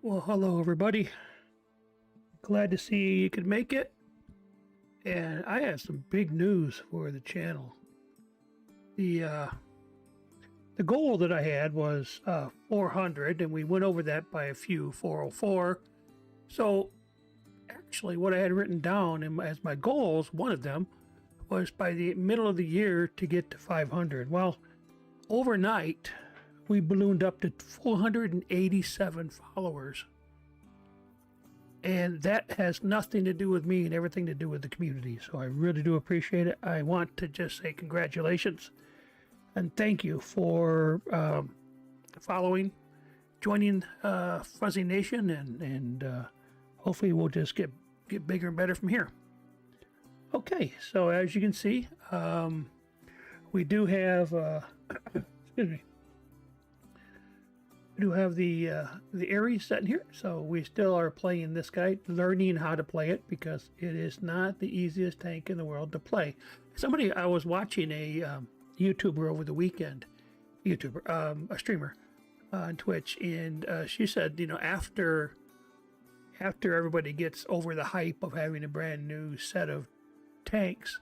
Well, hello everybody. Glad to see you could make it. And I have some big news for the channel. The goal that I had was 400, and we went over that by a few, 404. So actually, what I had written down as my goals, one of them, was by the middle of the year to get to 500. Well, overnight, we ballooned up to 487 followers. And that has nothing to do with me and everything to do with the community. So I really do appreciate it. I want to just say congratulations and thank you for following, joining FuzzyNation, and hopefully we'll just get bigger and better from here. Okay, so as you can see, we do have, excuse me, we do have the Aries set in here, so we still are playing this guy, learning how to play it, because it is not the easiest tank in the world to play. I was watching a YouTuber over the weekend, a streamer on Twitch, and she said, you know, after everybody gets over the hype of having a brand new set of tanks,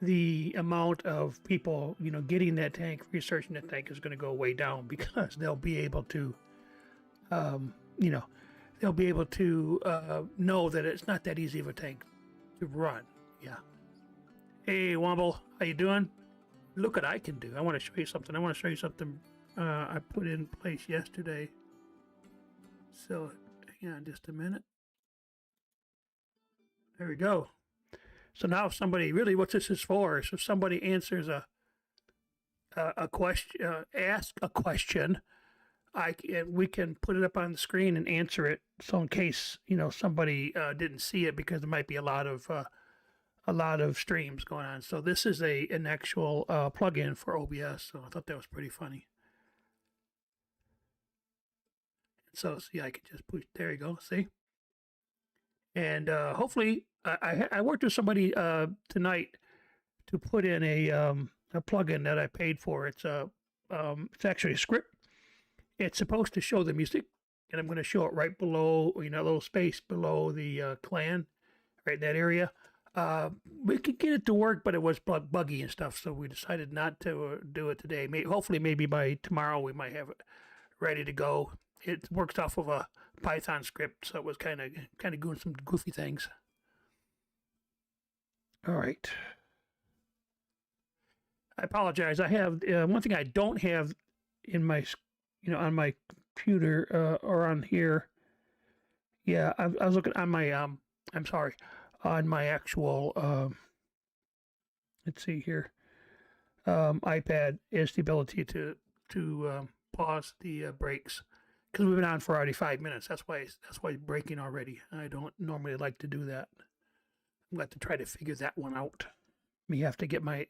the amount of people, you know, getting that tank, researching that tank is going to go way down, because they'll be able to, you know, know that it's not that easy of a tank to run. Yeah. Hey, Womble, how you doing? Look what I can do. I want to show you something. I put in place yesterday. So, hang on just a minute. There we go. So now if somebody, really what this is for is if somebody answers a question, ask a question, we can put it up on the screen and answer it. So in case, you know, somebody didn't see it, because there might be a lot of streams going on. So this is an actual plugin for OBS. So I thought that was pretty funny. So see, I can just push, there you go, see? And hopefully, I worked with somebody tonight to put in a plugin that I paid for. It's actually a script. It's supposed to show the music, and I'm going to show it right below, you know, a little space below the clan, right in that area. We could get it to work, but it was buggy and stuff, so we decided not to do it today. Hopefully, maybe by tomorrow we might have it ready to go. It works off of a Python script, so it was kind of doing some goofy things. All right. I apologize. I have one thing I don't have in my, you know, on my computer or on here. Yeah, I was looking on my I'm sorry, on my actual let's see here, iPad is the ability to pause the breaks, because we've been on for already 5 minutes. That's why it's breaking already. I don't normally like to do that. I'm going to try to figure that one out. Me have to get my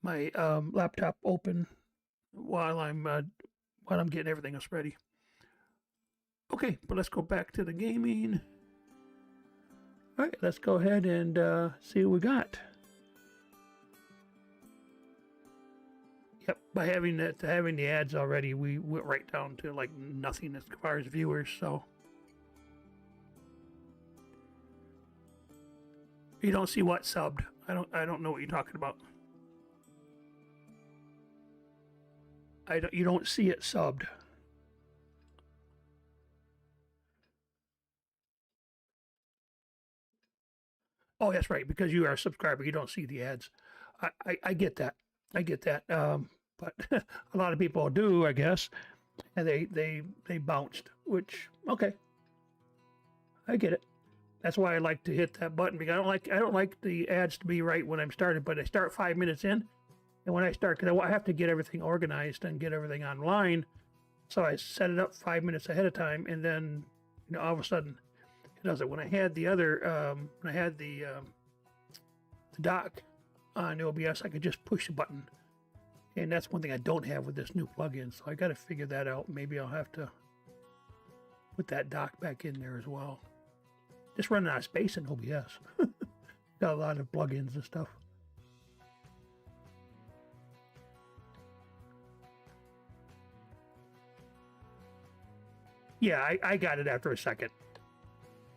laptop open while I'm getting everything else ready. Okay, but let's go back to the gaming. All right, let's go ahead and see what we got. Yep, by having the ads already, we went right down to like nothing as far as viewers. So you don't see what subbed. I don't know what you're talking about. You don't see it subbed. Oh, that's right, because you are a subscriber, you don't see the ads. I get that. I get that. But a lot of people do, I guess, and they bounced. Which, okay, I get it. That's why I like to hit that button, because I don't like the ads to be right when I'm started. But I start 5 minutes in, and when I start, because I have to get everything organized and get everything online, so I set it up 5 minutes ahead of time, and then, you know, all of a sudden it does it. When I had the other, when I had the dock on OBS, I could just push a button, and that's one thing I don't have with this new plugin. So I got to figure that out. Maybe I'll have to put that dock back in there as well. Just running out of space in OBS. Got a lot of plugins and stuff. Yeah, I got it after a second.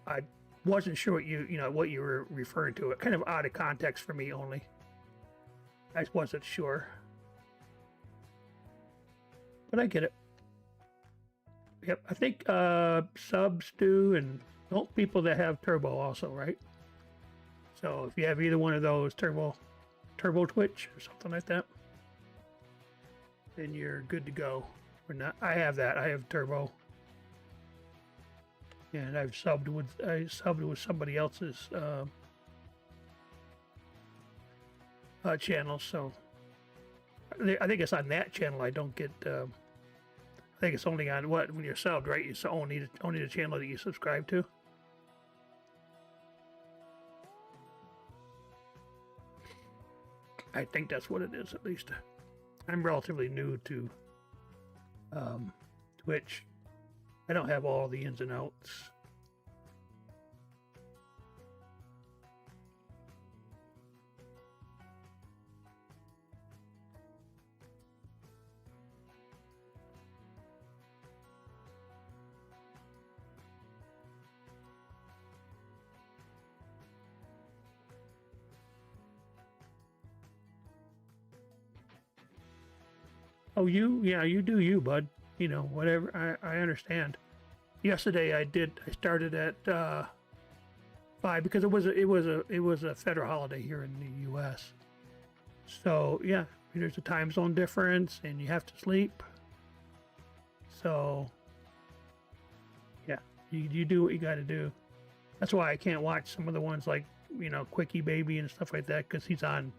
I wasn't sure what you were referring to. It kind of out of context for me only. I wasn't sure, but I get it. Yep, I think subs do, and people that have turbo also, right? So if you have either one of those, turbo Twitch or something like that, then you're good to go. Or not? I have that. I have turbo, and I subbed with somebody else's channel. So I think it's on that channel. I don't get. I think it's only on when you're subbed, right? It's only the channel that you subscribe to. I think that's what it is, at least. I'm relatively new to Twitch. I don't have all the ins and outs. Oh, you do you, bud. You know, whatever. I understand. Yesterday I started at 5 because it was a federal holiday here in the U.S. So yeah, there's a time zone difference, and you have to sleep. So yeah, you do what you got to do. That's why I can't watch some of the ones like Quickie Baby and stuff like that, because he's on.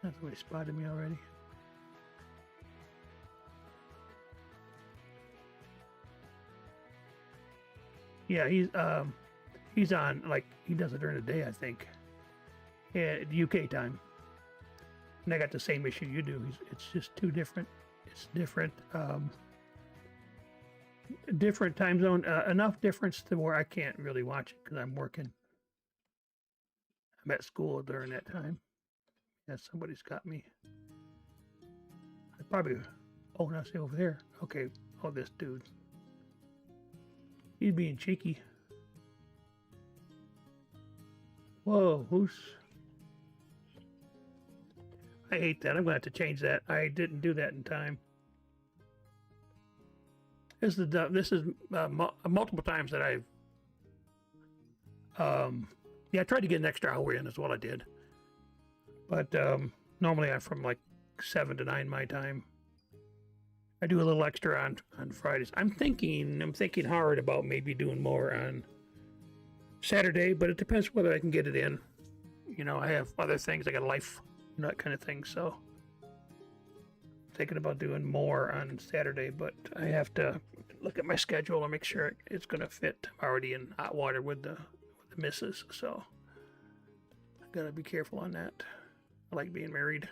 That's why he spotted me already. Yeah, he's on, like, he does it during the day, I think. Yeah, UK time. And I got the same issue you do. It's just too different. It's different. Different time zone. Enough difference to where I can't really watch it because I'm working. I'm at school during that time. Yeah, somebody's got me. I probably. Oh, now see over there. Okay. Oh, this dude. He's being cheeky. Whoa, who's... I hate that. I'm going to have to change that. I didn't do that in time. This is multiple times that I've... yeah, I tried to get an extra hour in is what I did. But normally I'm from like 7 to 9 my time. I do a little extra on Fridays. I'm thinking hard about maybe doing more on Saturday, but it depends whether I can get it in. I have other things. I got a life, that kind of thing. So I'm thinking about doing more on Saturday, but I have to look at my schedule and make sure it's going to fit. I'm already in hot water with the missus, so I got to be careful on that. I like being married.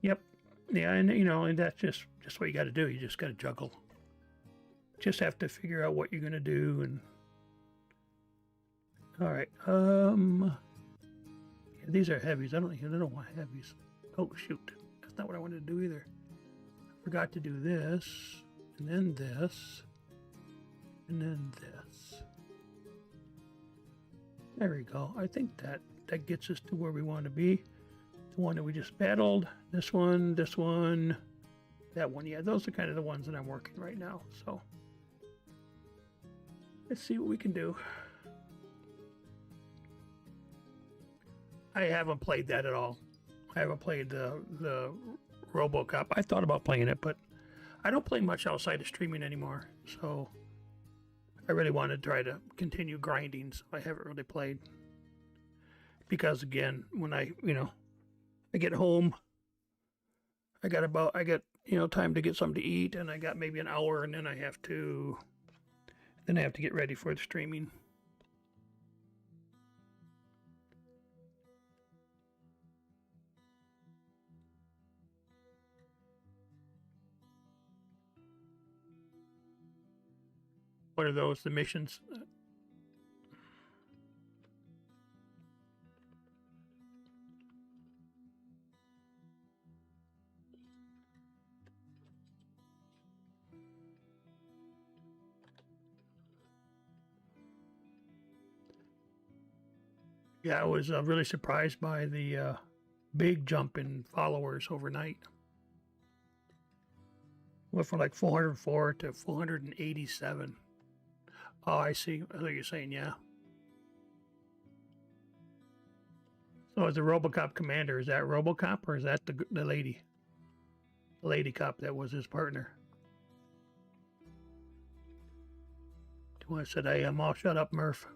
Yep. Yeah, and and that's just what you got to do. You just got to juggle. Just have to figure out what you're going to do. And all right. Yeah, these are heavies. I don't want heavies. Oh shoot, that's not what I wanted to do either. I forgot to do this, and then this, and then this. There we go. I think that gets us to where we want to be. The one that we just battled, this one, that one. Yeah, those are kind of the ones that I'm working right now. So let's see what we can do. I haven't played that at all. I haven't played the RoboCop. I thought about playing it, but I don't play much outside of streaming anymore. So I really want to try to continue grinding, so I haven't really played. Because again, when I get home, I got time to get something to eat, and I got maybe an hour, and then I have to get ready for the streaming. What are those? The missions? Yeah, I was really surprised by the big jump in followers overnight. Went from like 404 to 487. Oh, I see. I thought you're saying, yeah. So is the RoboCop commander, is that RoboCop or is that the lady? The lady cop that was his partner. I said, hey, I'm all shut up, Murph.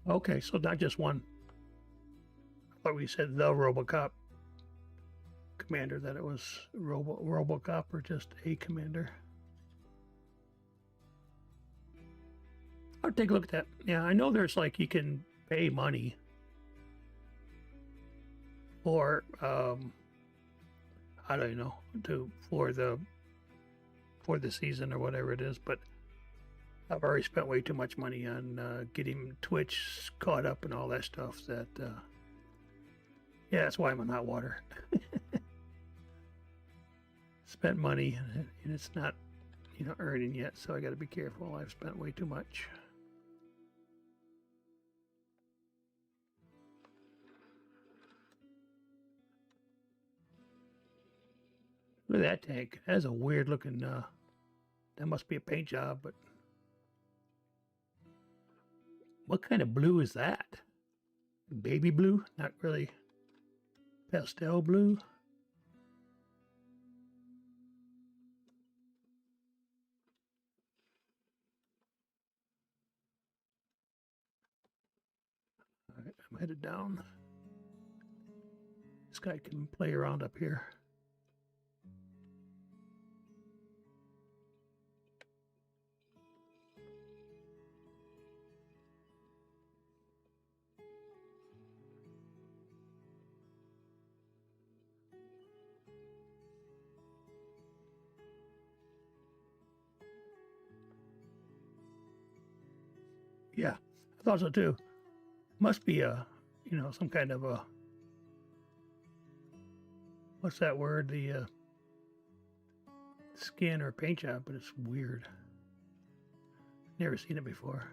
Okay, so not just one. I thought we said the RoboCop commander, that it was RoboCop or just a commander. I'll take a look at that. Yeah, I know there's like you can pay money for I don't know for the season or whatever it is, but I've already spent way too much money on getting Twitch caught up and all that stuff. That yeah, that's why I'm in hot water. Spent money and it's not earning yet, so I got to be careful. I've spent way too much. Look at that tank. That's a weird looking. That must be a paint job, but what kind of blue is that? Baby blue? Not really. Pastel blue. All right, I'm headed down. This guy can play around up here. Yeah, I thought so too. Must be a, some kind of a, what's that word? The skin or paint job, but it's weird. Never seen it before.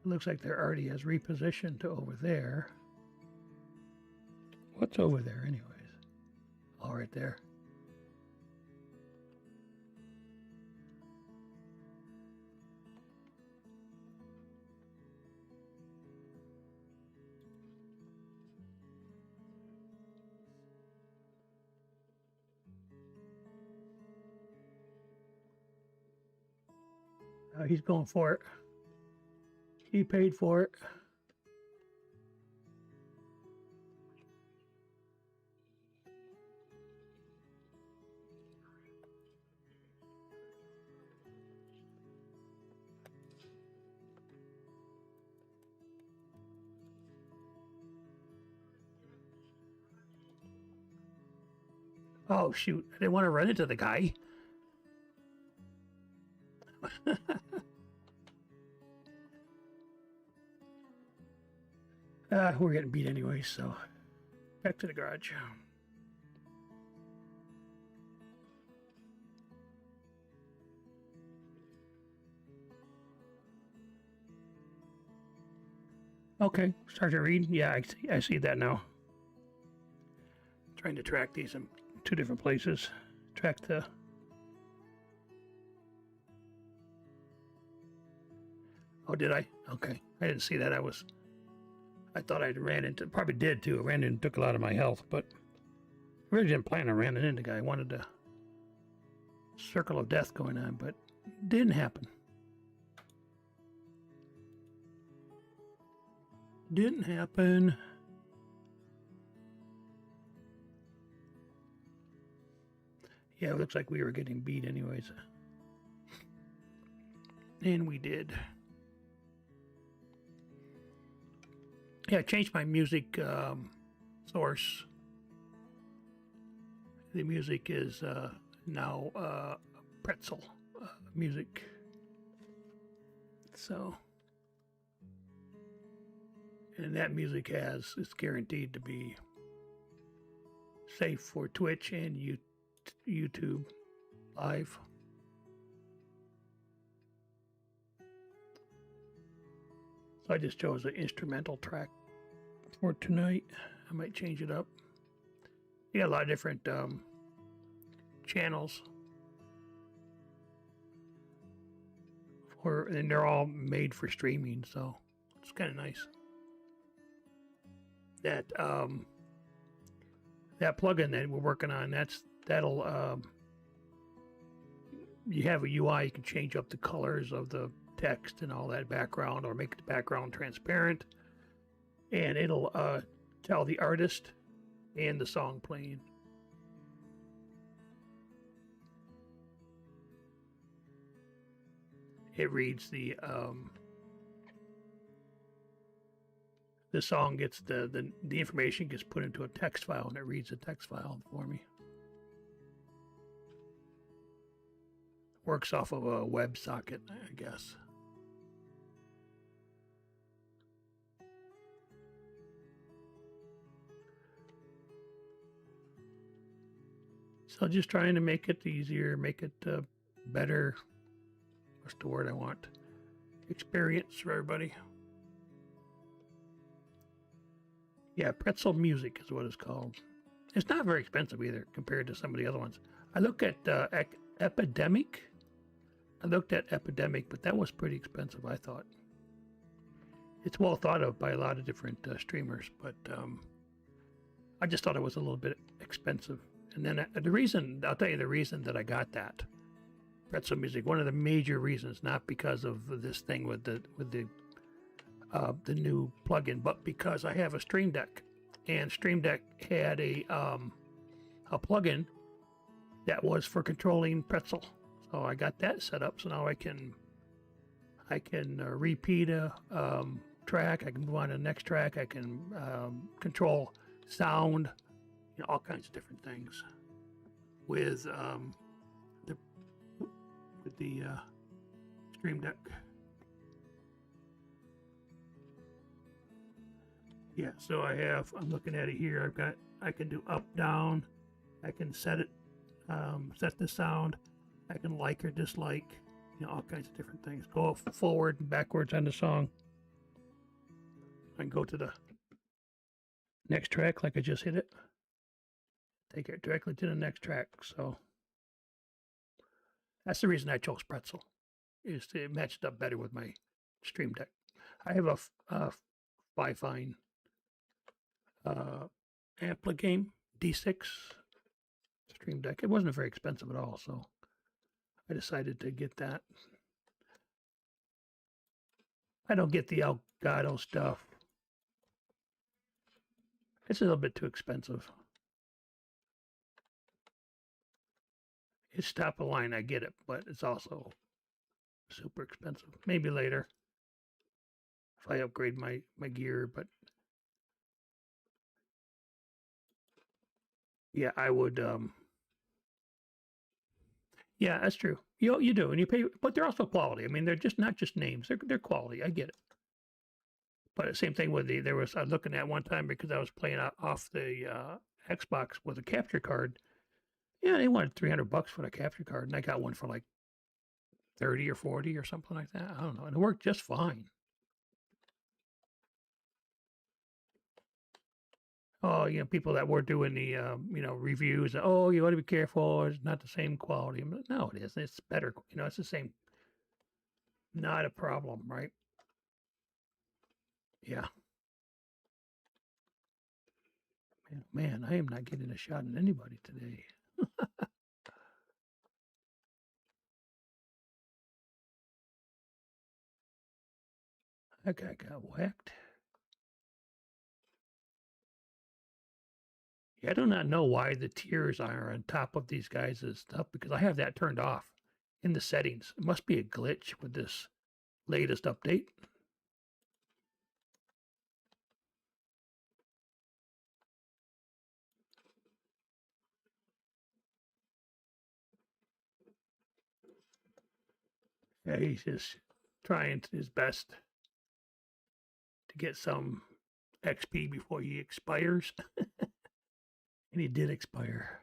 It looks like they're already has repositioned to over there. What's over there anyways? Oh, right there. He's going for it. He paid for it. Oh, shoot. I didn't want to run into the guy. We're getting beat anyway, so back to the garage. Okay, start to read. Yeah, I see that now. Trying to track these in two different places. Track the. Oh, did I? Okay, I didn't see that. I thought I ran into. Probably did too. I ran in and took a lot of my health, but I really didn't plan on running into the guy. I wanted a circle of death going on, but it didn't happen. Didn't happen. Yeah, it looks like we were getting beat anyways. And we did. Yeah, I changed my music source. The music is now pretzel music. So And that music it's guaranteed to be safe for Twitch and YouTube Live. So I just chose an instrumental track for tonight. I might change it up. You got a lot of different channels, and they're all made for streaming, so it's kind of nice. That that plugin that we're working on, that'll you have a UI, you can change up the colors of the text and all that background, or make the background transparent, and it'll tell the artist and the song playing. It reads the song gets the information gets put into a text file, and it reads the text file for me. Works off of a WebSocket, I guess. So just trying to make it easier, make it better. What's the word I want? Experience for everybody. Yeah, Pretzel Music is what it's called. It's not very expensive either compared to some of the other ones. I looked at Epidemic. But that was pretty expensive, I thought. It's well thought of by a lot of different streamers, but I just thought it was a little bit expensive. And then I'll tell you the reason that I got that Pretzel Music. One of the major reasons, not because of this thing with the new plugin, but because I have a Stream Deck, and Stream Deck had a plugin that was for controlling Pretzel. So I got that set up. So now I can repeat a track. I can move on to the next track. I can control sound, all kinds of different things with the Stream Deck. Yeah, so I'm looking at it here. I can do up, down. I can set it, set the sound. I can like or dislike, all kinds of different things. Go forward and backwards on the song. I can go to the next track like I just hit it. Take it directly to the next track. So that's the reason I chose Pretzel, is to match it up better with my Stream Deck. I have a Fifine Ampligame D6 Stream Deck. It wasn't very expensive at all, so I decided to get that. I don't get the Elgato stuff. It's a little bit too expensive. It's top of line, I get it, but it's also super expensive. Maybe later if I upgrade my gear, but yeah, I would. Yeah, that's true. You do, and you pay, but they're also quality. I mean, they're just not just names; they're quality. I get it. But the same thing with I was looking at one time because I was playing off the Xbox with a capture card. Yeah, they wanted $300 for the capture card, and I got one for like 30 or 40 or something like that. I don't know, and it worked just fine. Oh, people that were doing the reviews. Oh, you ought to be careful. It's not the same quality. No, it isn't. It's better. It's the same. Not a problem, right? Yeah. Man, I am not getting a shot at anybody today. That guy got whacked. Yeah, I do not know why the tiers are on top of these guys' stuff, because I have that turned off in the settings. It must be a glitch with this latest update. Yeah, he's just trying his best to get some XP before he expires. And he did expire.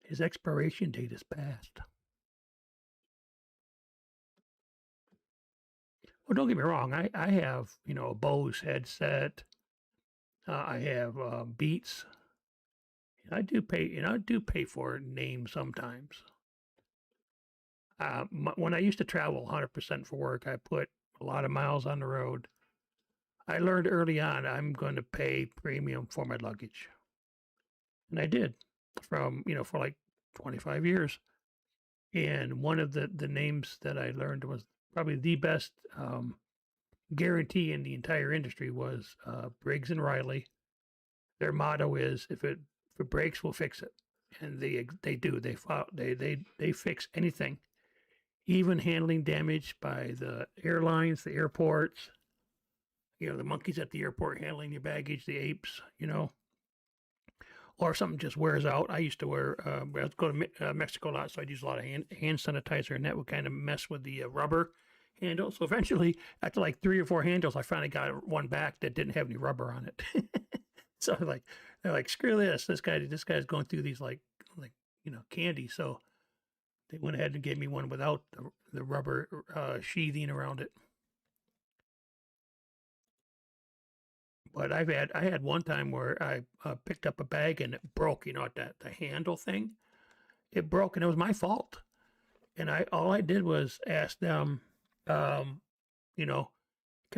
His expiration date is past. Well, don't get me wrong. I have, a Bose headset. I have Beats. I do pay for names sometimes. When I used to travel 100% for work, I put a lot of miles on the road. I learned early on I'm going to pay premium for my luggage. And I did for like 25 years. And one of the names that I learned was probably the best guarantee in the entire industry was Briggs and Riley. Their motto is if it breaks, we'll fix it. And they do. They fix anything, even handling damage by the airlines, the airports, the monkeys at the airport handling your baggage, the apes, or if something just wears out. I used to wear, I was going to Mexico a lot, so I'd use a lot of hand sanitizer, and that would kind of mess with the rubber handle. So eventually, after like 3 or 4 handles, I finally got one back that didn't have any rubber on it. So they're like, screw this. This guy's going through these like candy. So they went ahead and gave me one without the rubber sheathing around it. But I had one time where I picked up a bag and it broke. The handle thing, it broke, and it was my fault. And all I did was ask them, can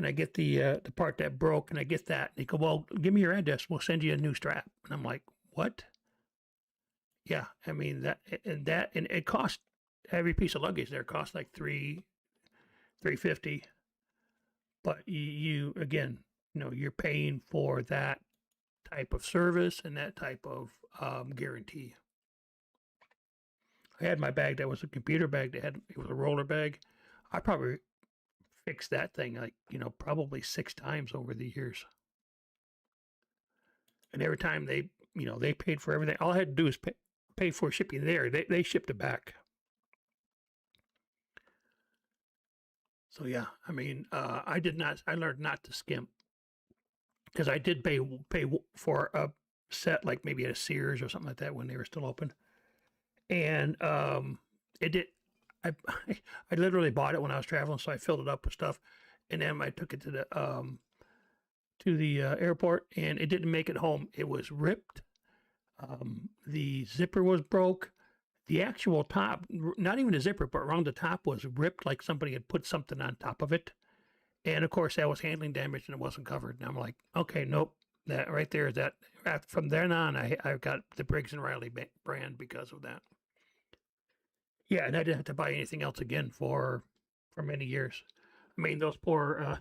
I get the part that broke? Can I get that? And they go, well, give me your address. We'll send you a new strap. And I'm like, what? Yeah, I mean and it cost, every piece of luggage there cost like $350. But you again, you're paying for that type of service and that type of guarantee. I had my bag that was a computer bag it was a roller bag. I probably fixed that thing like, probably 6 times over the years. And every time they paid for everything. All I had to do is pay for shipping there. They shipped it back. So yeah, I mean, I learned not to skimp, because I did pay for a set like maybe at a Sears or something like that when they were still open. And it did. I I literally bought it when I was traveling, so I filled it up with stuff, and then I took it to the airport, and it didn't make it home. It was ripped. The zipper was broke. The actual top, not even the zipper, but around the top was ripped, like somebody had put something on top of it. And of course, that was handling damage, and it wasn't covered. And I'm like, okay, nope. That right there is that. From then on, I got the Briggs and Riley brand because of that. Yeah, and I didn't have to buy anything else again for many years. I mean, those poor.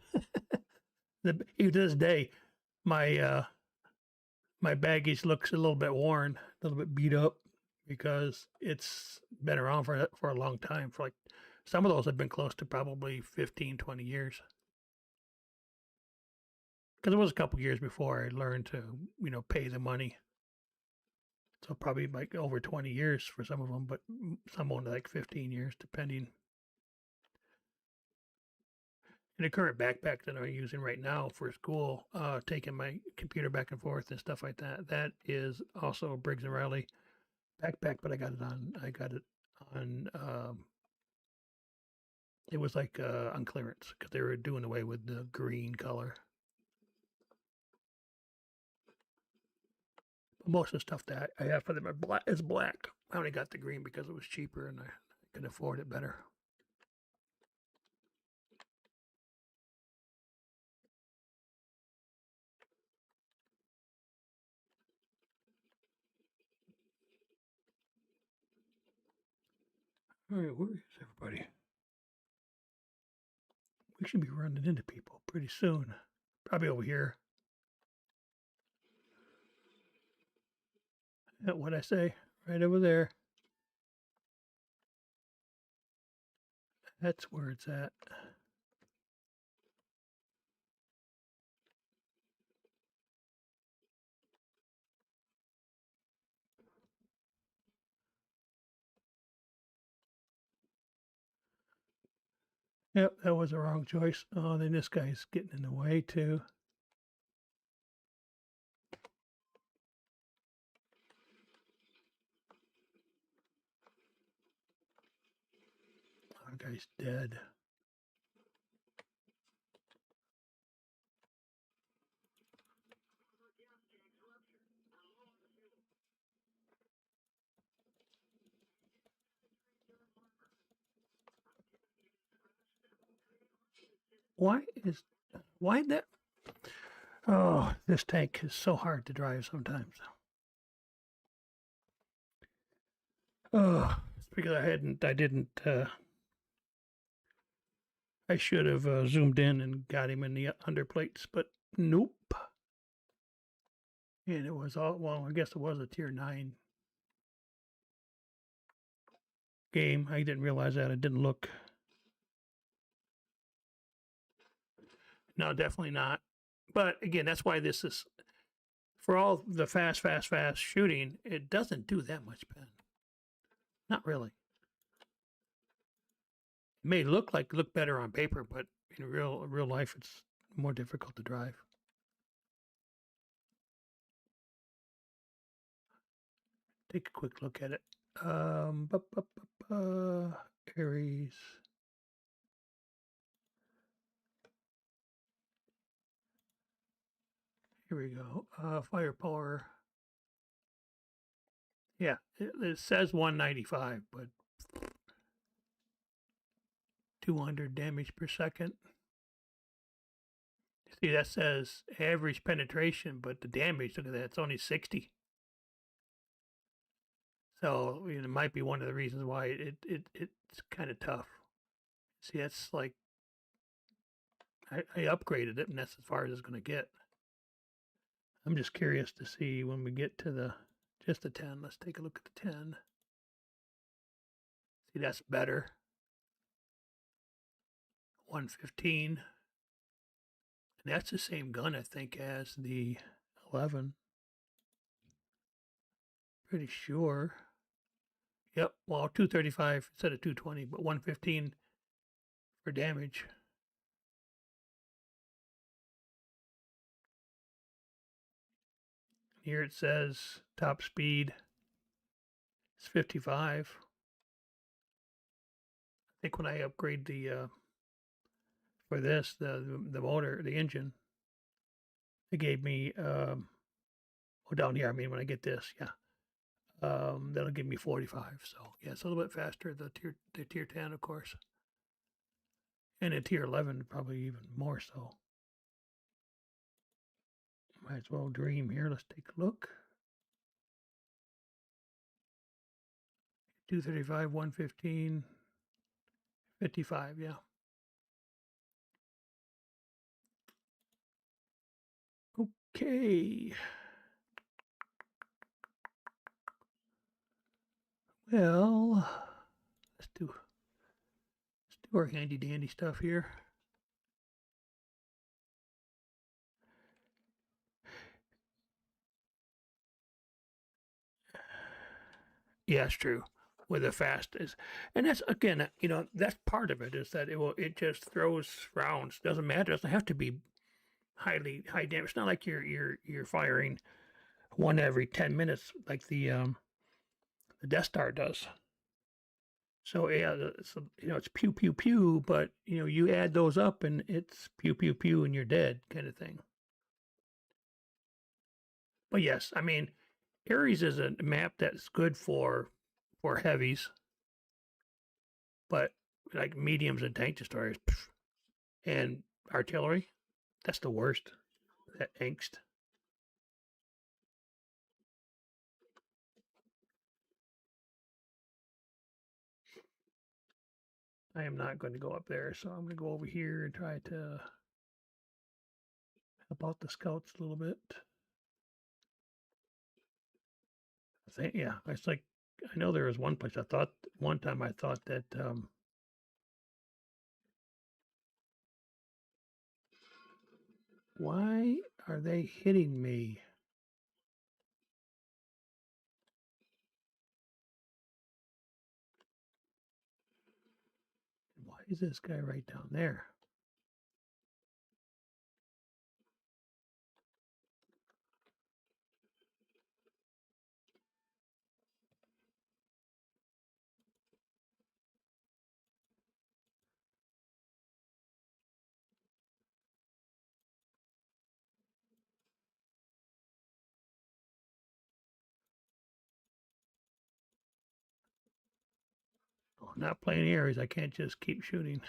Even to this day, my my baggage looks a little bit worn, a little bit beat up, because it's been around for a long time. For like, some of those have been close to probably 15, 20 years. Because it was a couple years before I learned to, pay the money. So probably like over 20 years for some of them, but some only like 15 years, depending. And the current backpack that I'm using right now for school, taking my computer back and forth and stuff like that, that is also a Briggs and Riley backpack, but I got it on, it was like on clearance because they were doing away with the green color. Most of the stuff that I have for them is black. I only got the green because it was cheaper and I could afford it better. All right, where is everybody? We should be running into people pretty soon. Probably over here. What'd I say? Right over there. That's where it's at. Yep, that was the wrong choice. Oh, then this guy's getting in the way too. guy's dead. Why that? Oh, this tank is so hard to drive sometimes. Oh, it's because I didn't, I should have zoomed in and got him in the underplates, but nope. And it was all, well, I guess it was a tier 9 game. I didn't realize that. I didn't look. No, definitely not. But again, that's why this is, for all the fast shooting, it doesn't do that much pen. Not really. It may look better on paper, but in real life, it's more difficult to drive. Take a quick look at it. Aries. Here we go. Firepower. Yeah, it says 195, but 200 damage per second. See, that says average penetration, but the damage, look at that, it's only 60. So it might be one of the reasons why it's kind of tough. See, that's like, I upgraded it, and that's as far as it's going to get. I'm just curious to see when we get to just the 10. Let's take a look at the 10. See, that's better. 115. And that's the same gun, I think, as the 11. Pretty sure. Yep, well, 235 instead of 220, but 115 for damage. Here it says top speed is 55. I think when I upgrade for this, the motor, the engine, it gave me, down here, I mean, when I get this, yeah, that'll give me 45. So, yeah, it's a little bit faster, the tier 10, of course. And in tier 11, probably even more so. Might as well dream here. Let's take a look. 235, 115, 55, yeah. Okay. Well, let's do our handy dandy stuff here. Yeah, it's true. With the fastest, and that's again, that's part of it, is that it just throws rounds. Doesn't matter. It doesn't have to be high damage. It's not like you're firing one every 10 minutes like the Death Star does. So yeah, it's pew pew pew, but you add those up and it's pew pew pew and you're dead, kind of thing. But yes, I mean, Ares is a map that's good for heavies, but like mediums and tank destroyers and artillery, that's the worst. That angst. I am not going to go up there, so I'm going to go over here and try to help out the scouts a little bit. I think, yeah, it's like, I know there was one place one time I thought that why are they hitting me? Why is this guy right down there? not playing Ares. I can't just keep shooting.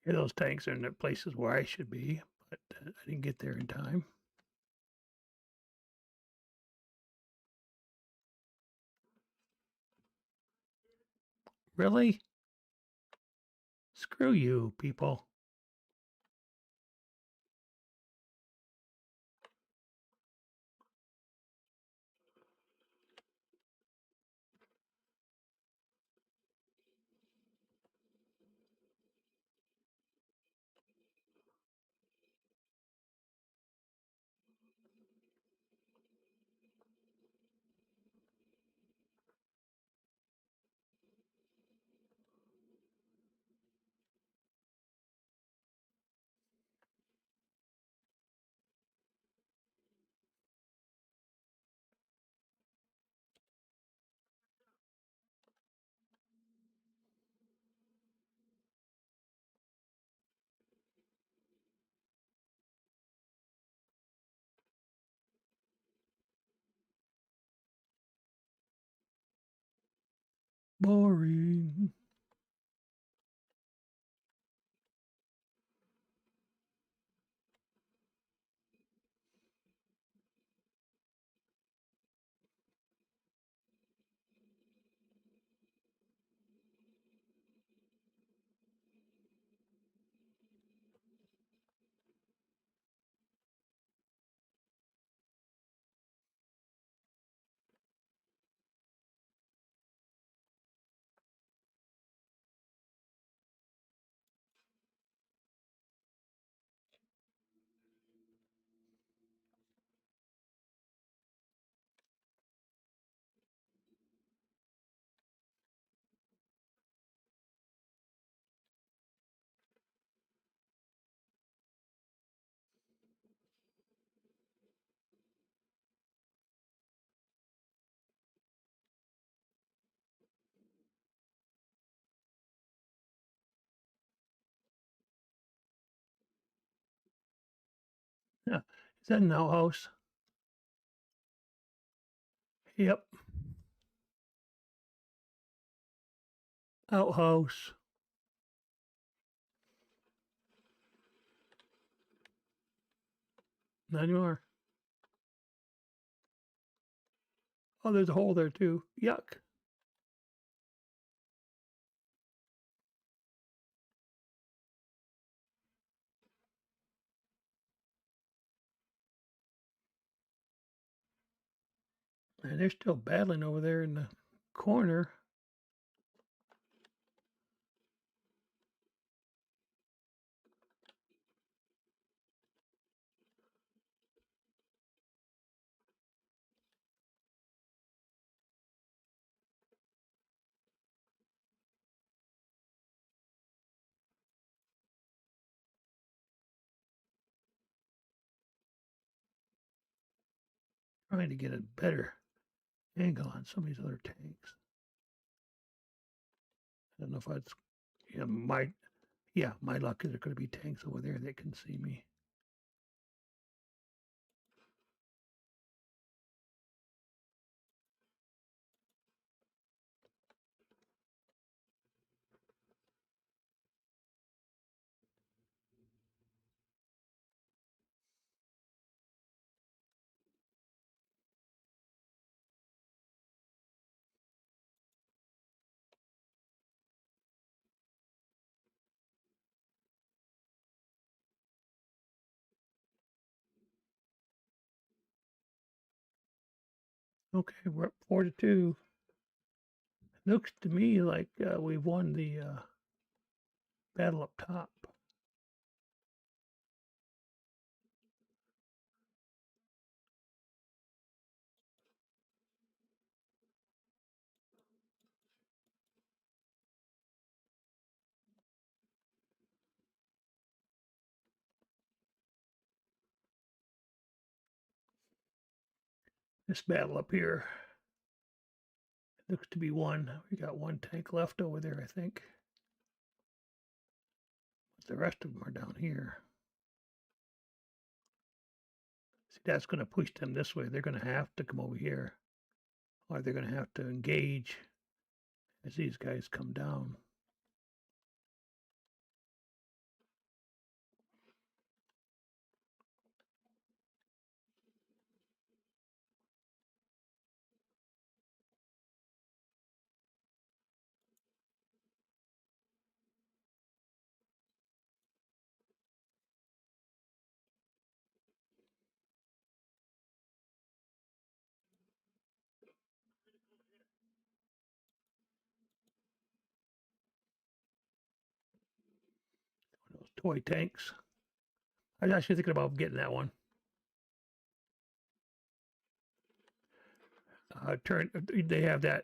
Here, those tanks are in the places where I should be, but I didn't get there in time. Really? Screw you, people. Boring. Yeah. Is that an outhouse? Yep. Outhouse. Not anymore. Oh, there's a hole there too. Yuck. And they're still battling over there in the corner. Trying to get a better angle on some of these other tanks. I don't know if that's my luck is there could be tanks over there that can see me. Okay, we're up 4-2. Looks to me like we've won the battle up top. this battle up here. Looks to be one. We got one tank left over there, I think. The rest of them are down here. See, that's going to push them this way. They're going to have to come over here, or they're going to have to engage as these guys come down. Those toy tanks. I was actually thinking about getting that one. They have that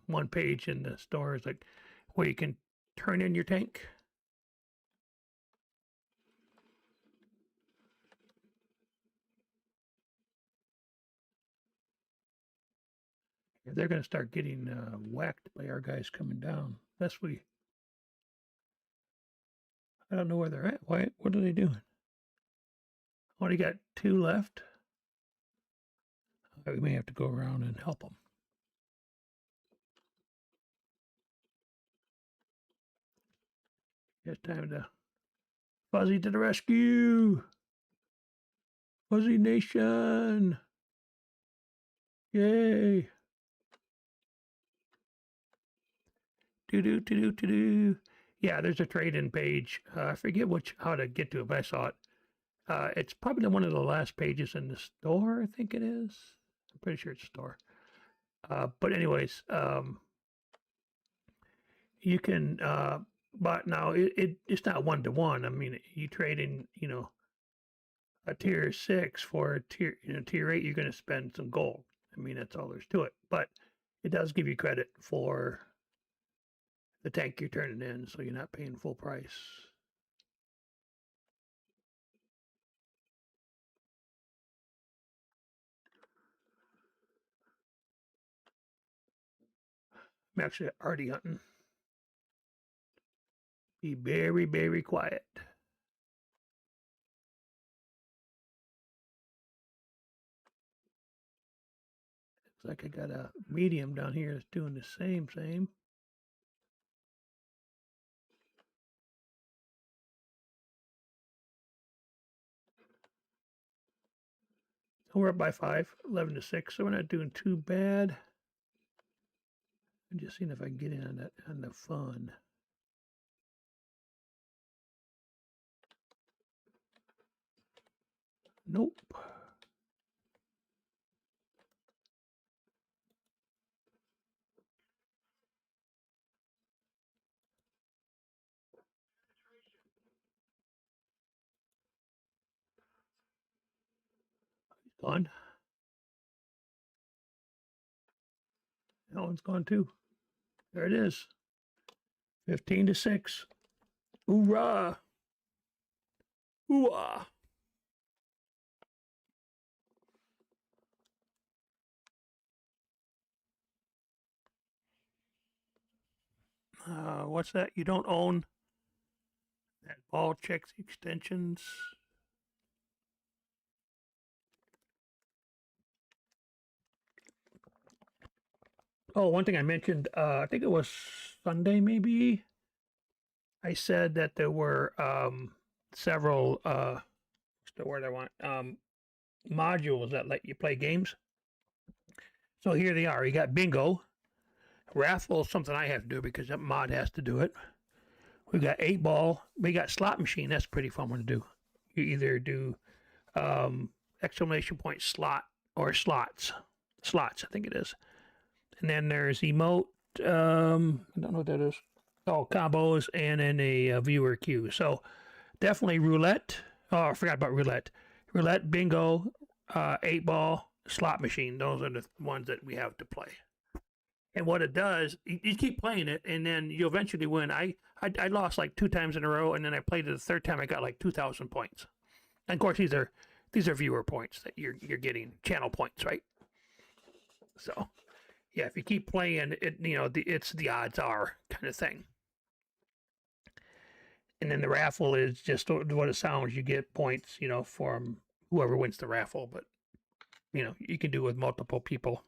one page in the store is like where you can turn in your tank. They're going to start getting whacked by our guys coming down. I don't know where they're at. What are they doing? Only got two left. We may have to go around and help them. It's time to Fuzzy to the rescue. FuzzyNation. Yay. Do. Yeah, there's a trade-in page. I forget how to get to it, but I saw it. It's probably one of the last pages in the store, I think it is. I'm pretty sure it's a store. But anyways, you can, but now it's not 1-to-1. I mean, you trade in, a tier 6 for a tier 8, you're going to spend some gold. I mean, that's all there's to it. But it does give you credit for the tank you're turning in, so you're not paying full price. I'm actually already hunting. Be very, very quiet. Looks like I got a medium down here that's doing the same. We're up by 5, 11-6, so we're not doing too bad. I'm just seeing if I can get in on the fun. Nope. Gone. That one's gone too. There it is. 15-6. Hoorah! Hoo-ah! What's that? You don't own that ball checks extensions. Oh, one thing I mentioned, I think it was Sunday maybe. I said that there were several what's the word I want? Modules that let you play games. So here they are. You got bingo. Raffle is something I have to do because that mod has to do it. We got 8-ball. We got slot machine. That's a pretty fun one to do. You either do exclamation point slot or slots. Slots, I think it is. And then there's emote. I don't know what that is. Oh, combos and then a viewer queue. So definitely roulette. Oh, I forgot about roulette. Roulette, bingo, 8-ball, slot machine. Those are the ones that we have to play. And what it does, you keep playing it, and then you eventually win. I lost like 2 times in a row, and then I played it the third time. I got like 2,000 points. And of course, these are viewer points that you're getting, channel points, right? So yeah, if you keep playing it, it's the odds are kind of thing. And then the raffle is just what it sounds. You get points, from whoever wins the raffle. But you can do it with multiple people.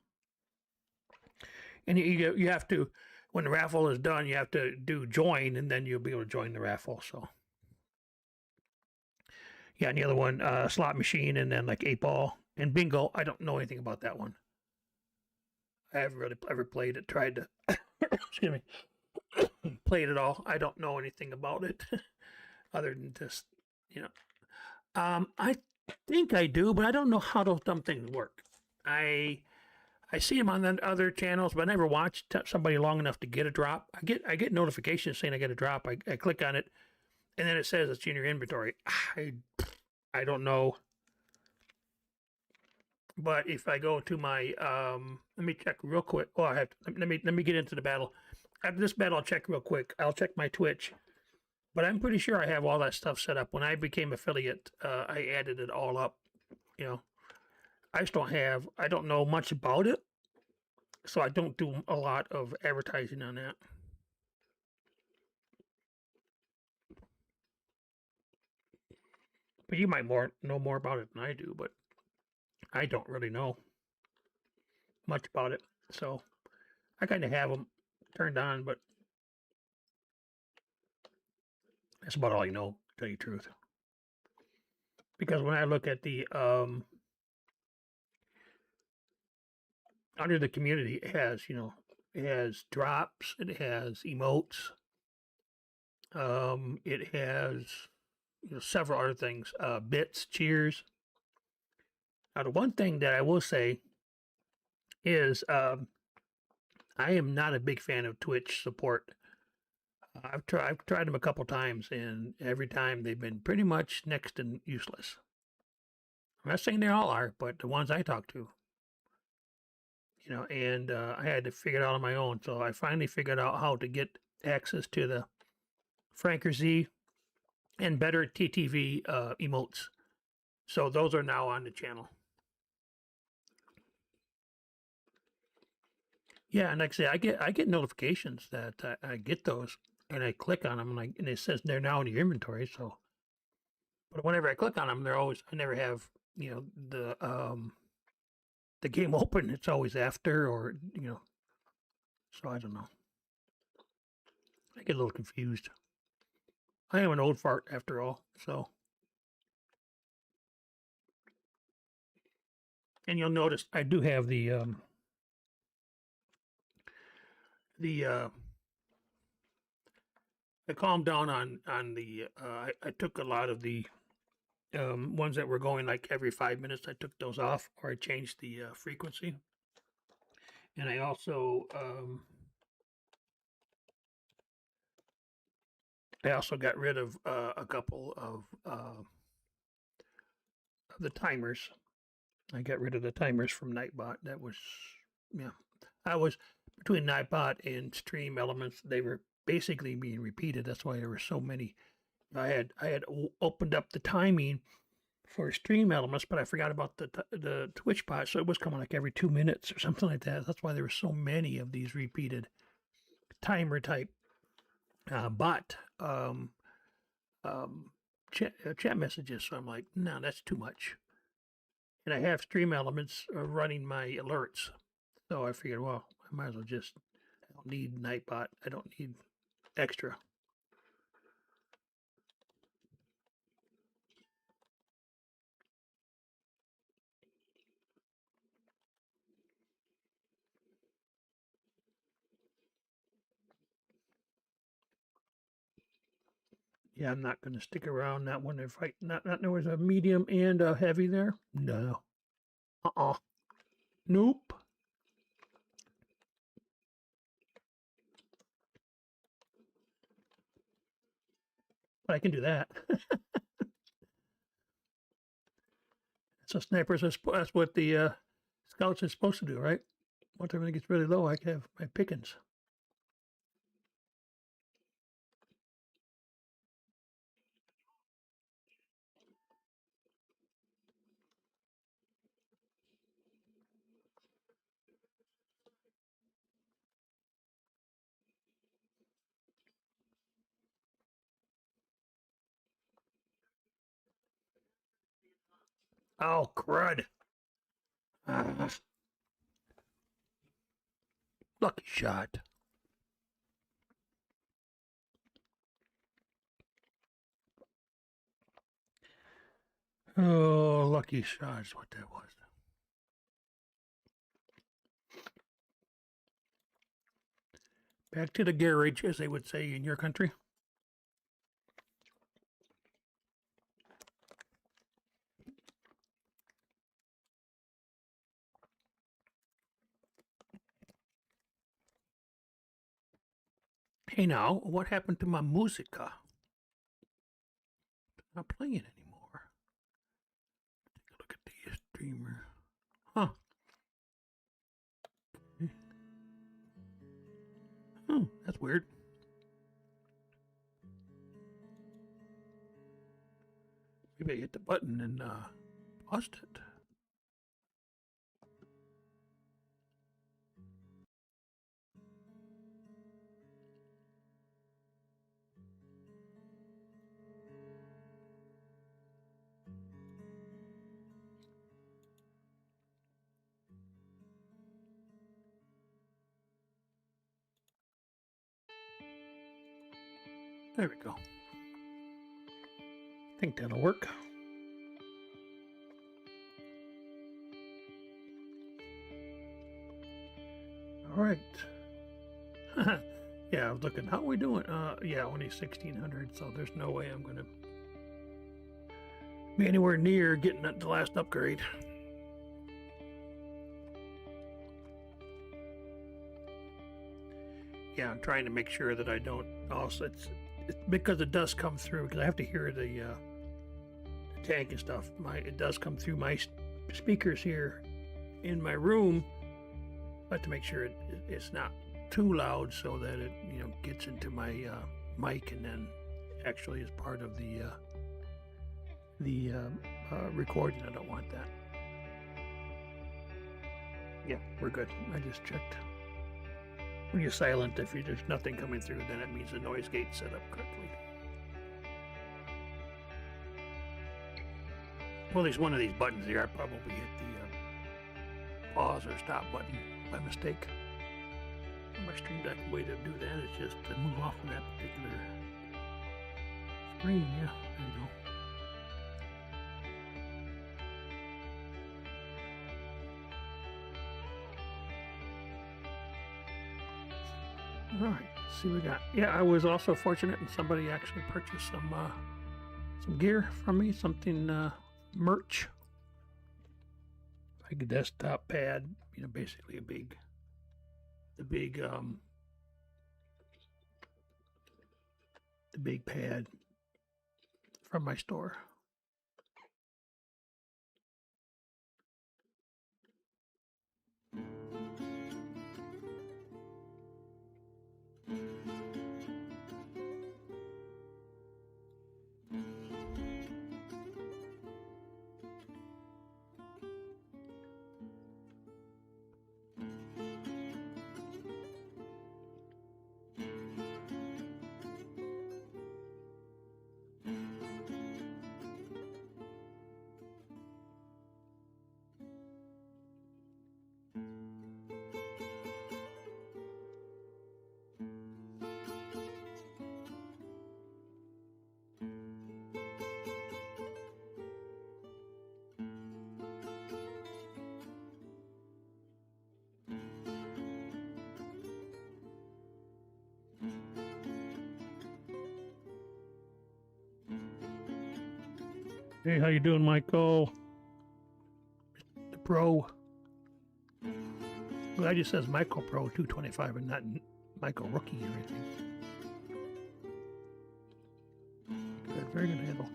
And you have to, when the raffle is done, you have to do join, and then you'll be able to join the raffle. So yeah, and the other one, slot machine, and then like 8-ball and bingo. I don't know anything about that one. I haven't really ever played it. Tried to, excuse me, played it all. I don't know anything about it other than just, I think I do, but I don't know how those dumb things work. I see them on other channels, but I never watched somebody long enough to get a drop. I get notifications saying I get a drop. I click on it, and then it says it's in your inventory. I don't know. But if I go to my let me check real quick. Oh, I have to, let me get into the battle. After this battle, I'll check real quick. I'll check my Twitch. But I'm pretty sure I have all that stuff set up. When I became affiliate, I added it all up. I don't know much about it, so I don't do a lot of advertising on that. But you might know more about it than I do, but I don't really know much about it. So I kind of have them turned on, but that's about all I know, to tell you the truth. Because when I look at the under the community, it has drops, it has emotes, it has several other things, bits, cheers. Now, the one thing that I will say is I am not a big fan of Twitch support. I've tried them a couple times, and every time they've been pretty much next to useless. I'm not saying they all are, but the ones I talk to, and I had to figure it out on my own. So I finally figured out how to get access to the Franker Z and better TTV emotes. So those are now on the channel. Yeah, and like I say, I get notifications that I get those, and I click on them, and it says they're now in your inventory. So, but whenever I click on them, I never have the game open. It's always after, or so I don't know. I get a little confused. I am an old fart after all, so. And you'll notice I do have the I calmed down on the I took a lot of the ones that were going like every 5 minutes. I took those off, or I changed the frequency. And I also got rid of a couple of the timers. I got rid of the timers from Nightbot. That was, yeah. I was between Nightbot and Stream Elements. They were basically being repeated. That's why there were so many. I had opened up the timing for Stream Elements, but I forgot about the Twitch bot, so it was coming like every 2 minutes or something like that. That's why there were so many of these repeated timer type bot chat messages. So I'm like, no, that's too much. And I have Stream Elements running my alerts, so I figured, well, I might as well just. I don't need Nightbot. I don't need extra. Yeah, I'm not going to stick around that one. If I not there was a medium and a heavy there. No. Nope. But I can do that. So snipers that's what the scouts are supposed to do, right? Once everything gets really low, I can have my pickings. Oh, crud. Ah, lucky shot. Oh, lucky shot is what that was. Back to the garage, as they would say in your country. Hey now, what happened to my musica? Not playing anymore. Take a look at the streamer. Huh. Oh, that's weird. Maybe I hit the button and paused it. There we go. I think that'll work. All right. Yeah, I was looking. How are we doing? Yeah, only 1,600. So there's no way I'm gonna be anywhere near getting the last upgrade. Yeah, I'm trying to make sure that I don't. Also, it's because it does come through. Because I have to hear the tank and stuff. It does come through my speakers here in my room. I have to make sure it's not too loud so that it gets into my mic and then actually is part of the recording. I don't want that. Yeah, we're good. I just checked. When you're silent, if there's nothing coming through, then it means the noise gate's set up correctly. Well, there's one of these buttons here. I probably hit the pause or stop button by mistake. My Stream Deck way to do that is just to move off of that particular screen. Yeah, there you go. All right, let's see what we got. Yeah, I was also fortunate, and somebody actually purchased some gear from me, something merch, like a desktop pad. Basically the big pad from my store. Hey, how you doing, Michael? The Pro. Well, that just says Michael Pro 225 and not Michael Rookie or anything. Good, very good handle.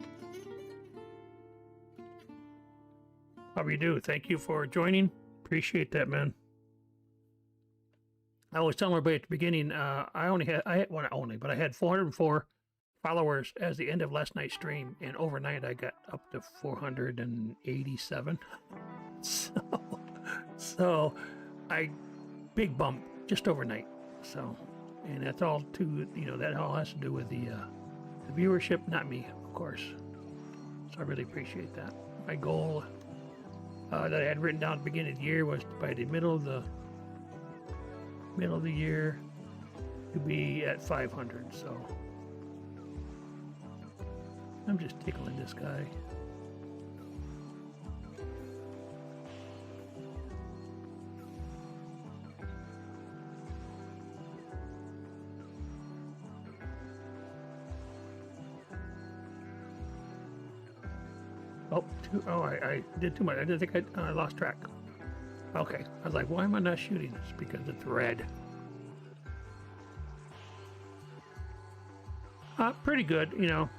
How you do? Thank you for joining. Appreciate that, man. I was telling everybody at the beginning, I had 404 followers as the end of last night's stream, and overnight I got up to 487. So I big bump just overnight. So, and that's all that all has to do with the viewership, not me, of course. So I really appreciate that. My goal that I had written down at the beginning of the year was by the middle of the year to be at 500. So I'm just tickling this guy. I did too much. I didn't think I lost track. Okay, I was like, why am I not shooting this? Because it's red. Pretty good, you know.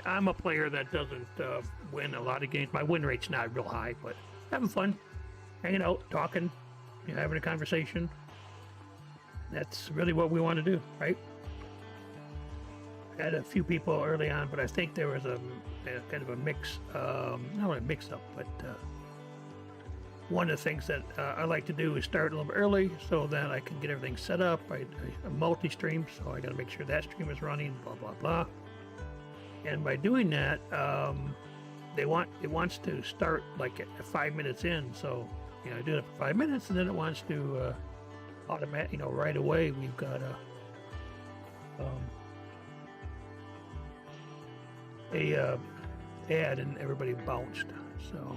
I'm a player that doesn't win a lot of games. My win rate's not real high, but having fun, hanging out, talking, having a conversation. That's really what we want to do, right? I had a few people early on, but I think there was a kind of a mix, not really a mix-up, but one of the things that I like to do is start a little bit early so that I can get everything set up. I multi-stream, so I got to make sure that stream is running, blah, blah, blah. And by doing that, it wants to start like at 5 minutes in. So, I do it for 5 minutes, and then it wants to automatic, right away we've got a ad, and everybody bounced. So.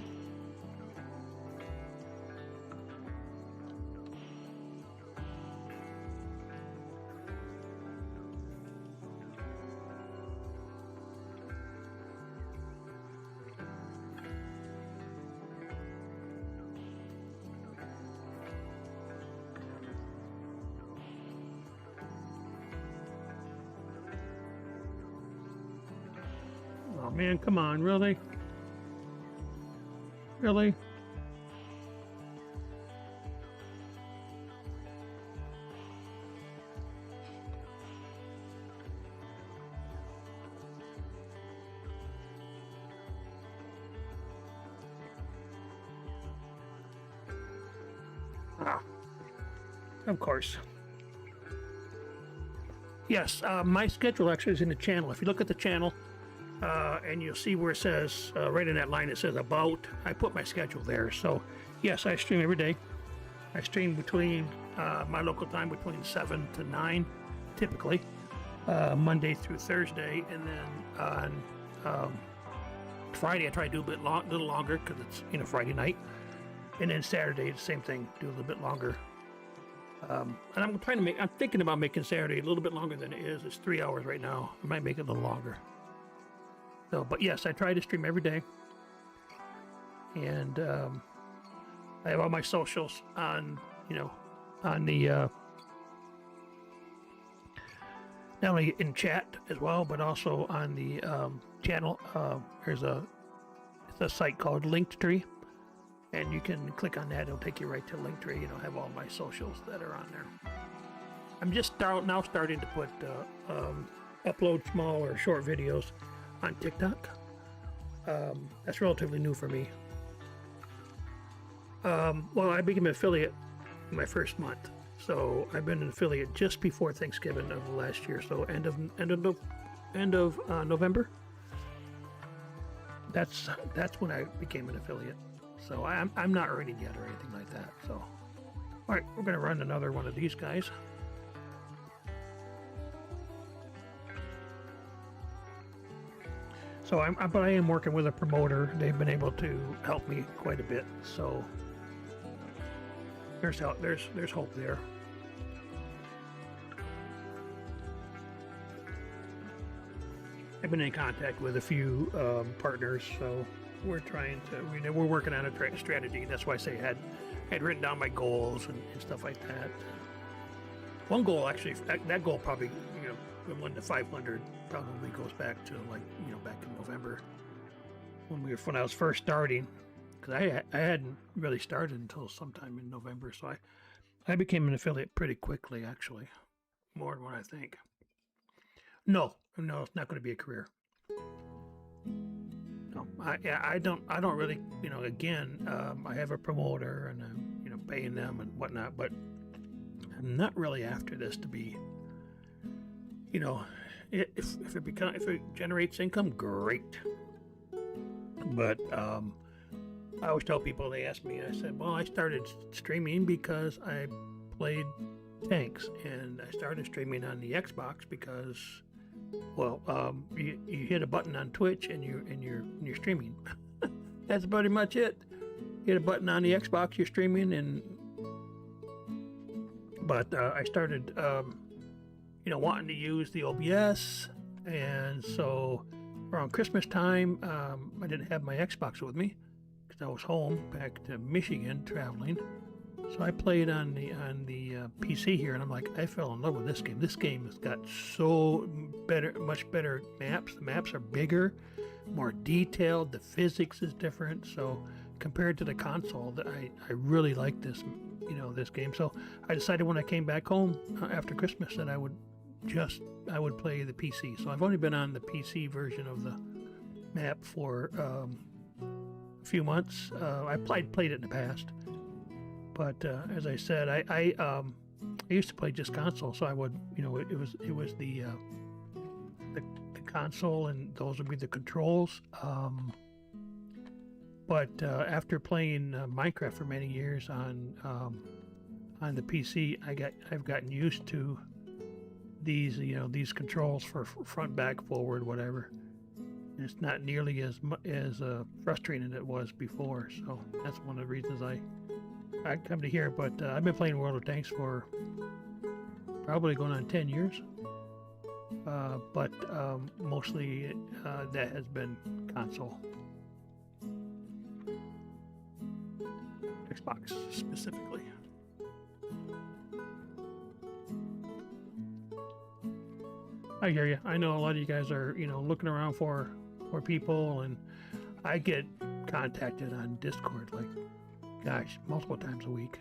Oh man, come on, really? Really? Of course. Yes, my schedule actually is in the channel. If you look at the channel, and you'll see where it says, right in that line, it says about. I put my schedule there. So, yes, I stream every day. I stream between my local time between 7 to 9, typically, Monday through Thursday. And then on Friday, I try to do a little longer because it's, Friday night. And then Saturday, the same thing, do a little bit longer. And I'm thinking about making Saturday a little bit longer than it is. It's 3 hours right now. I might make it a little longer. So, but yes, I try to stream every day, and I have all my socials on, on the not only in chat as well, but also on the channel. There's a site called Linktree, and you can click on that. It'll take you right to Linktree. Have all my socials that are on there. I'm just now starting to put upload small or short videos on TikTok. That's relatively new for me. Well, I became an affiliate in my first month, so I've been an affiliate just before Thanksgiving of last year. So end of November. That's when I became an affiliate. So I'm not earning yet or anything like that. So, all right, we're gonna run another one of these guys. So but I am working with a promoter. They've been able to help me quite a bit. So there's hope there. I've been in contact with a few partners, so we're working on a strategy. That's why I say I had written down my goals and stuff like that. One goal, actually, that goal probably, from 1 to 500 probably goes back to back in November when I was first starting, because I hadn't really started until sometime in November. So I became an affiliate pretty quickly, actually, more than what I think. No, it's not going to be a career. No, I don't really, again, I have a promoter and I'm, paying them and whatnot, but I'm not really after this to be, if it generates income, great. But I always tell people, they ask me, I said, well, I started streaming because I played tanks, and I started streaming on the Xbox because, well, you hit a button on Twitch and you're streaming. That's pretty much it. Hit a button on the Xbox, you're streaming, but I started, wanting to use the OBS, and so around Christmas time, I didn't have my Xbox with me because I was home back to Michigan traveling. So I played on the PC here, and I'm like, I fell in love with this game. This game has got much better maps. The maps are bigger, more detailed. The physics is different. So compared to the console, I really like this, this game. So I decided when I came back home after Christmas that I would play the PC. So I've only been on the PC version of the map for a few months. I played it in the past. But as I said, I used to play just console, so I would, it was the console, and those would be the controls. But after playing Minecraft for many years on the PC, I've gotten used to these controls for front, back, forward, whatever. And it's not nearly as frustrating as it was before. So that's one of the reasons I come to here. But I've been playing World of Tanks for probably going on 10 years. But mostly that has been console. Xbox specifically. I hear you. I know a lot of you guys are, looking around for people, and I get contacted on Discord multiple times a week.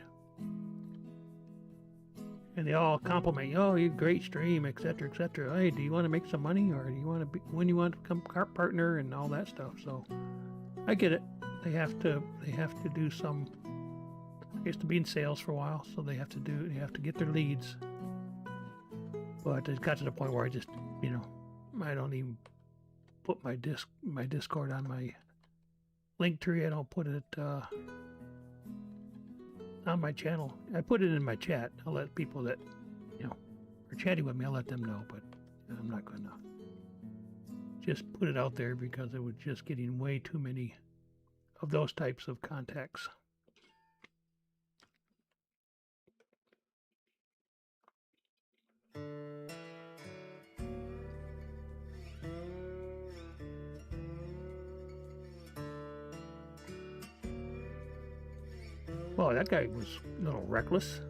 And they all compliment you, oh, you great stream, etc., etc. Hey, do you want to make some money, or do you want to when you want to become car partner and all that stuff? So I get it. They have to do some. I used to be in sales for a while, so they have to get their leads. But it got to the point where I just, I don't even put my Discord on my link tree. I don't put it on my channel. I put it in my chat. I'll let people that, are chatting with me, I'll let them know, but I'm not going to just put it out there because it was just getting way too many of those types of contacts. Well, that guy was a little reckless.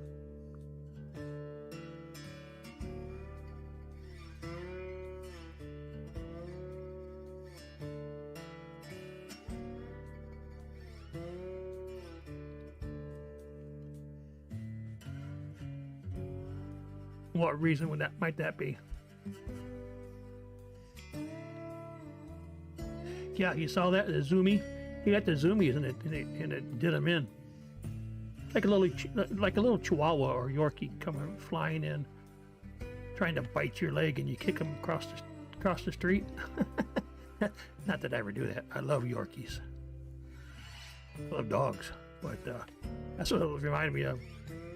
What reason might that be? Yeah, you saw that, the zoomy. He got the zoomies and it did him in. Like a little Chihuahua or Yorkie coming flying in, trying to bite your leg, and you kick him across the street. Not that I ever do that. I love Yorkies. I love dogs, but that's what it reminded me of.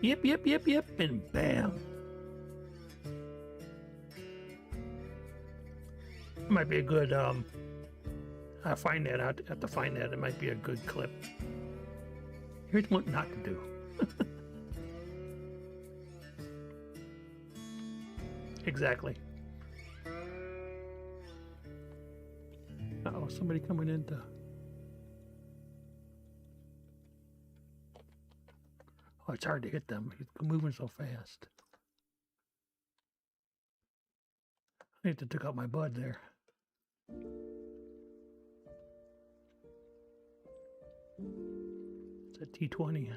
Yip, yip, yip, yip, and bam. It might be a good. I find that out. Have to find that. It might be a good clip. Here's what not to do. Exactly. Uh-oh, somebody coming into... Oh, it's hard to hit them. He's moving so fast. I need to took out my bud there. It's a T20.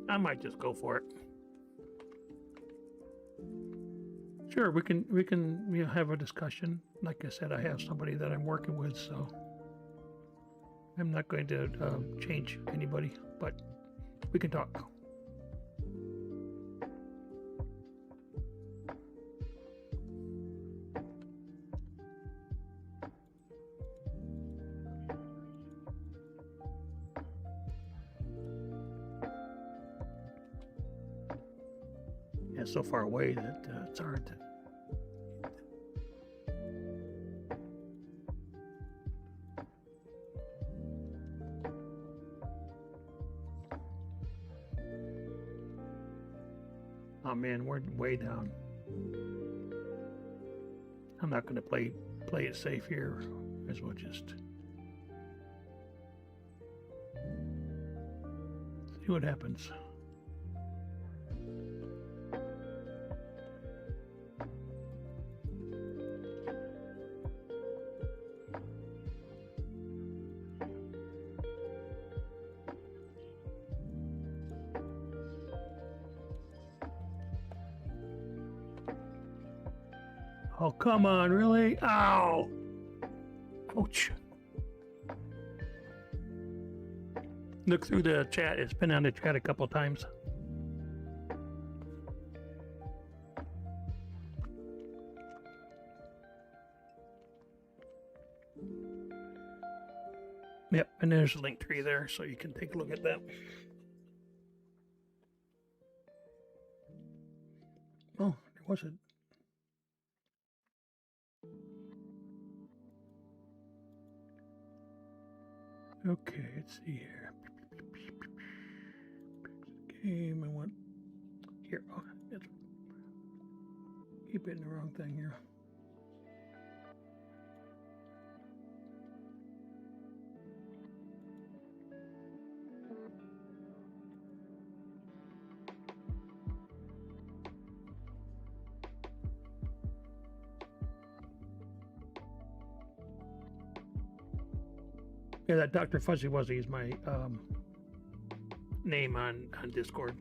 I might just go for it. Sure, we can have a discussion. Like I said, I have somebody that I'm working with, so I'm not going to change anybody, but we can talk. Yeah, it's so far away that it's hard to. Oh man, we're way down. I'm not going to play it safe here. As well just see what happens. Oh, come on, really? Ow! Ouch. Look through the chat. It's been on the chat a couple times. Yep, and there's a link tree there, so you can take a look at that. Oh, there was a... Okay, let's see here. Game, I want... Here, oh, it's... Keep hitting the wrong thing here. Yeah, that Dr. Fuzzy Wuzzy is my name on Discord.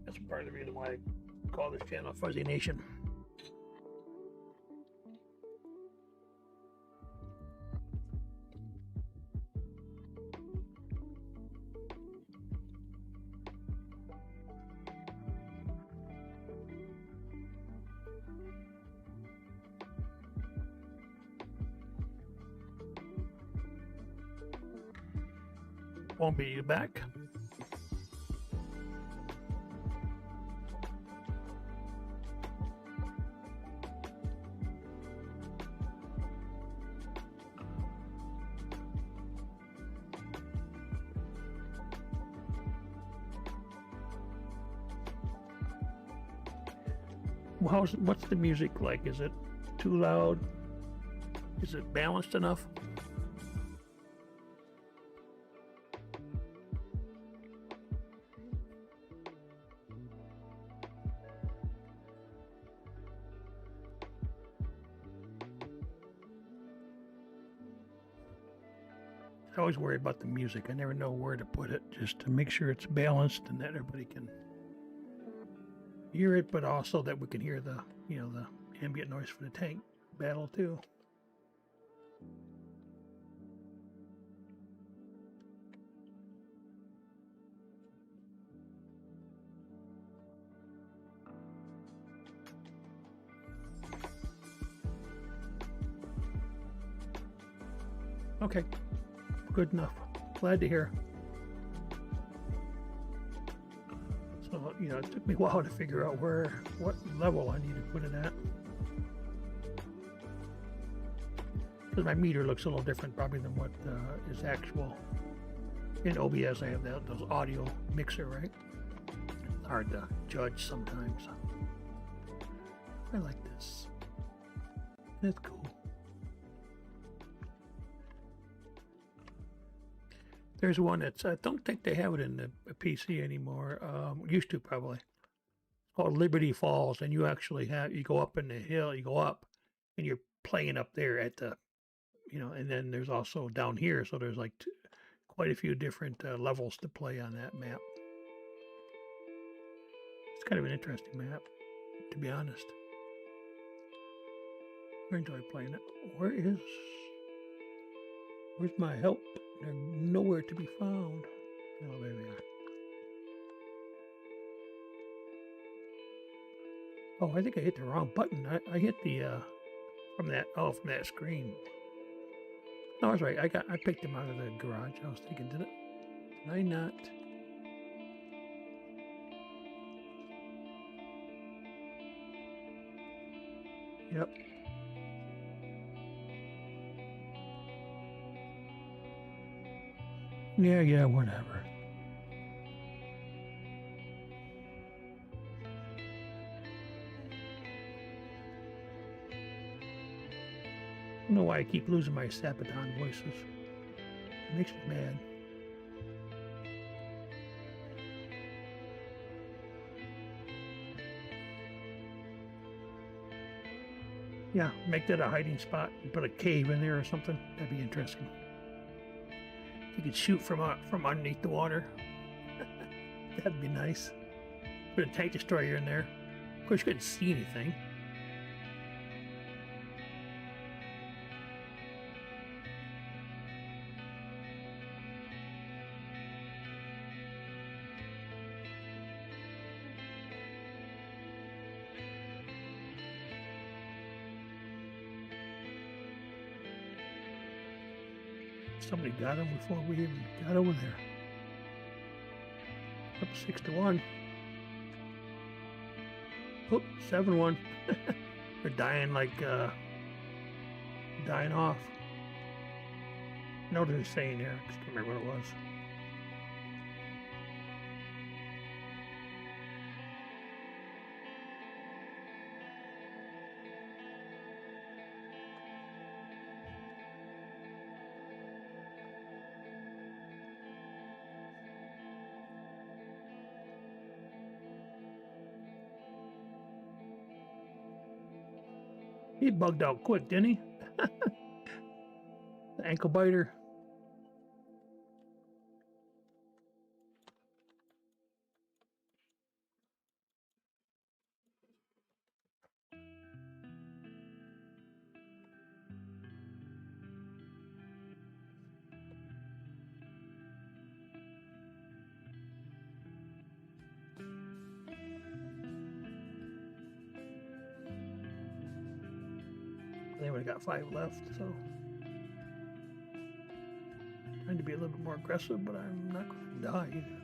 That's part of the reason why I call this channel FuzzyNation. Won't be back. Well, what's the music like? Is it too loud? Is it balanced enough? I always worry about the music. I never know where to put it, just to make sure it's balanced and that everybody can hear it, but also that we can hear the, the ambient noise for the tank battle too. Okay, good enough. Glad to hear. So, it took me a while to figure out what level I need to put it at. Because my meter looks a little different probably than what is actual. In OBS I have those audio mixer, right? It's hard to judge sometimes. I like this. It's cool. There's one that's, I don't think they have it in the PC anymore. Used to probably. It's called Liberty Falls, and you actually you go up in the hill, you go up, and you're playing up there at the, and then there's also down here, so there's like quite a few different levels to play on that map. It's kind of an interesting map. to be honest. I enjoy playing it. Where's my help? They're nowhere to be found. Oh, there they are. Oh, I think I hit the wrong button. I hit the from that screen. No, I was right. I picked them out of the garage. I was thinking, did I not? Yep. Yeah, whatever. I don't know why I keep losing my Sabaton voices. It makes me mad. Yeah, make that a hiding spot. Put a cave in there or something. That'd be interesting. You could shoot from underneath the water. That'd be nice. Put a tank destroyer in there. Of course, you couldn't see anything. Somebody got him before we even got over there. Up 6-1. Oh, 7-1. They're dying dying off. I know what they're saying here. I just can't remember what it was. He bugged out quick, didn't he? The ankle biter. They only got 5 left, so trying to be a little bit more aggressive, but I'm not going to die either.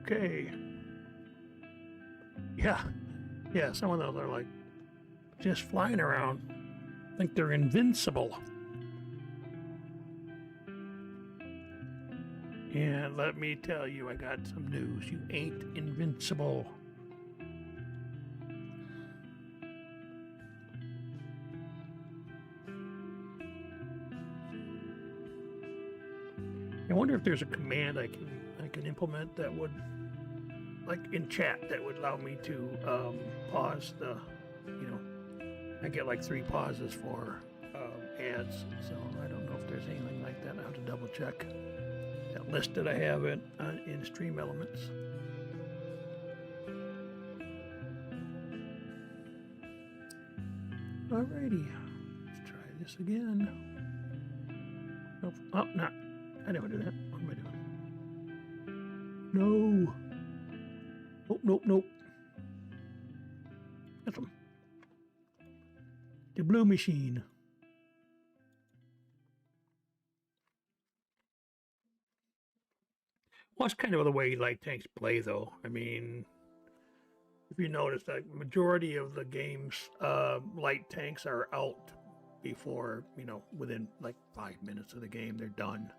Okay. Yeah, some of those are like just flying around. Think they're invincible. And let me tell you, I got some news. You ain't invincible. I wonder if there's a command I can implement that would, like in chat, that would allow me to pause the, I get like 3 pauses for ads. So I don't know if there's anything like that. I have to double check that list that I have in Stream Elements. Alrighty, let's try this again. Nope. Oh, no. I never do that. What am I doing? No. Nope. That's them. The blue machine. Well, that's kind of the way light tanks play, though. I mean, if you notice, that majority of the games, light tanks are out before, within like 5 minutes of the game, they're done.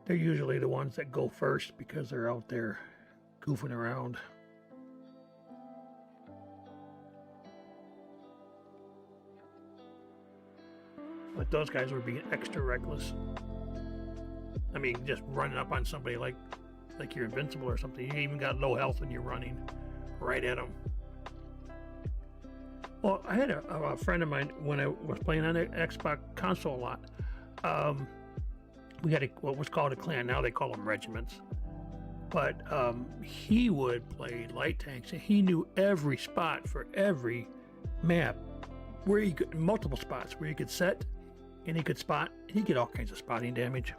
they're usually the ones that go first because they're out there goofing around. But those guys were being extra reckless. I mean, just running up on somebody like you're invincible or something. You even got low health and you're running right at them. Well, I had a friend of mine when I was playing on the Xbox console a lot. We had what was called a clan. Now they call them regiments. But he would play light tanks, and he knew every spot for every map, where you could, multiple spots where you could set, and he could spot. And he'd get all kinds of spotting damage.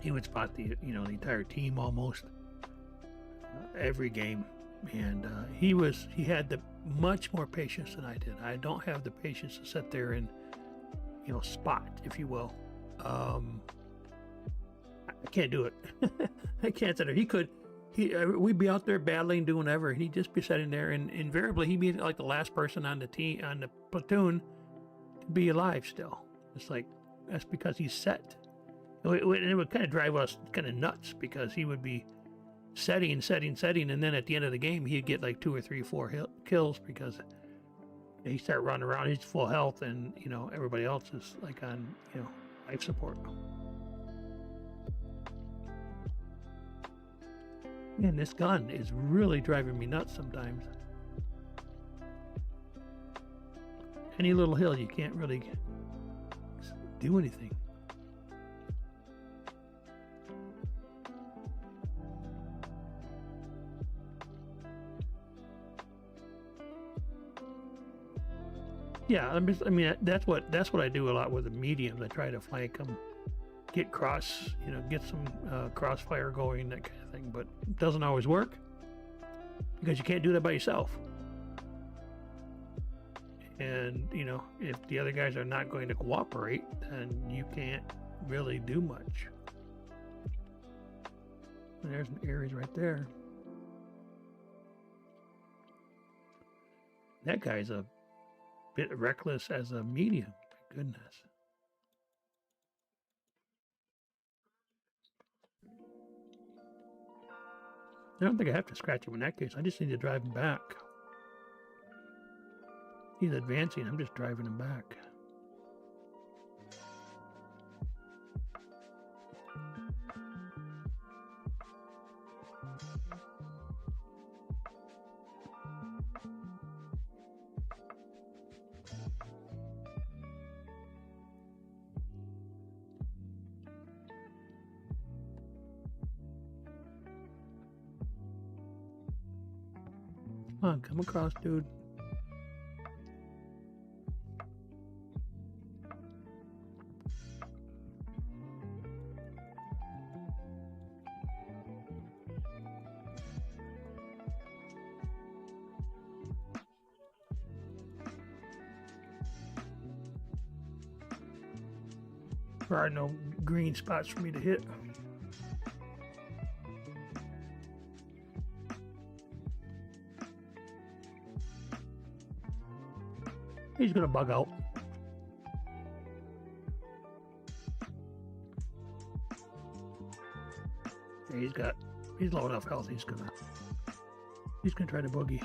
He would spot the entire team almost every game, and he had the much more patience than I did. I don't have the patience to sit there and spot, if you will. I can't do it. I can't sit there. He could. We'd be out there battling, doing whatever. He'd just be sitting there, and invariably he'd be like the last person on the team, on the platoon, to be alive still. It's like that's because he's set. It would kind of drive us kind of nuts because he would be setting, and then at the end of the game he'd get like 2 or 3, 4 kills because he start running around. He's full health, and everybody else is like on life support. Man, this gun is really driving me nuts sometimes. Any little hill, you can't really do anything. Yeah, I mean that's what I do a lot with the mediums. I try to flank them, get some crossfire going, that kind of thing. But it doesn't always work because you can't do that by yourself. And if the other guys are not going to cooperate, then you can't really do much. And there's an Ares right there. That guy's a bit reckless as a medium. My goodness. I don't think I have to scratch him in that case. I just need to drive him back. He's advancing. I'm just driving him back. Come on, come across, dude. There are no green spots for me to hit. He's gonna bug out. Yeah, he's low enough health. He's gonna try to boogie.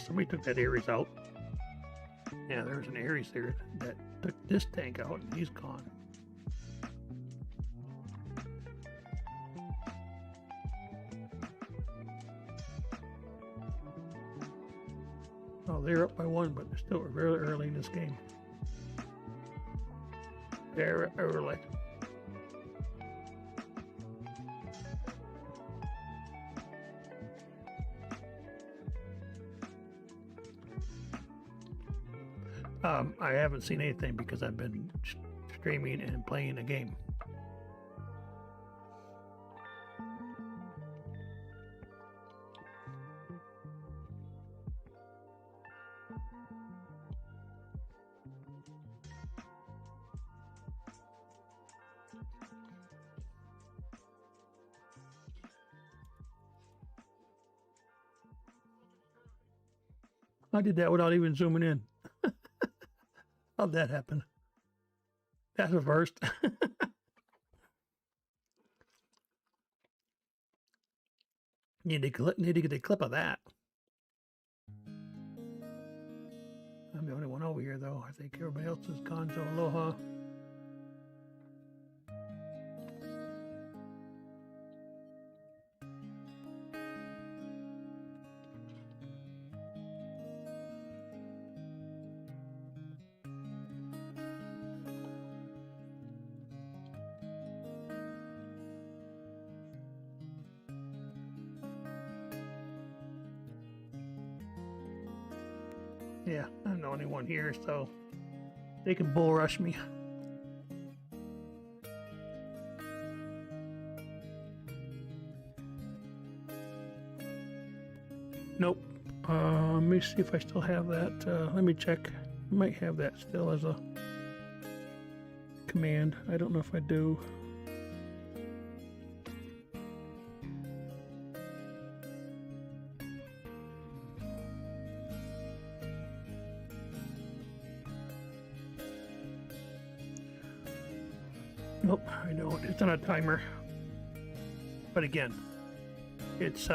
Somebody took that Ares out. Yeah, there's an Ares there that took this tank out, and he's gone. Oh, they're up by 1, but they're still very early in this game. They're early. I haven't seen anything because I've been streaming and playing a game. I did that without even zooming in. How'd that happen? That's a first. Need to get a clip of that. I'm the only one over here, though. I think everybody else is Gonzo Aloha. Yeah, I'm the only one here, so they can bull rush me. Nope. Let me see if I still have that. Let me check. I might have that still as a command. I don't know if I do. Nope, I don't. It's on a timer. But again, it's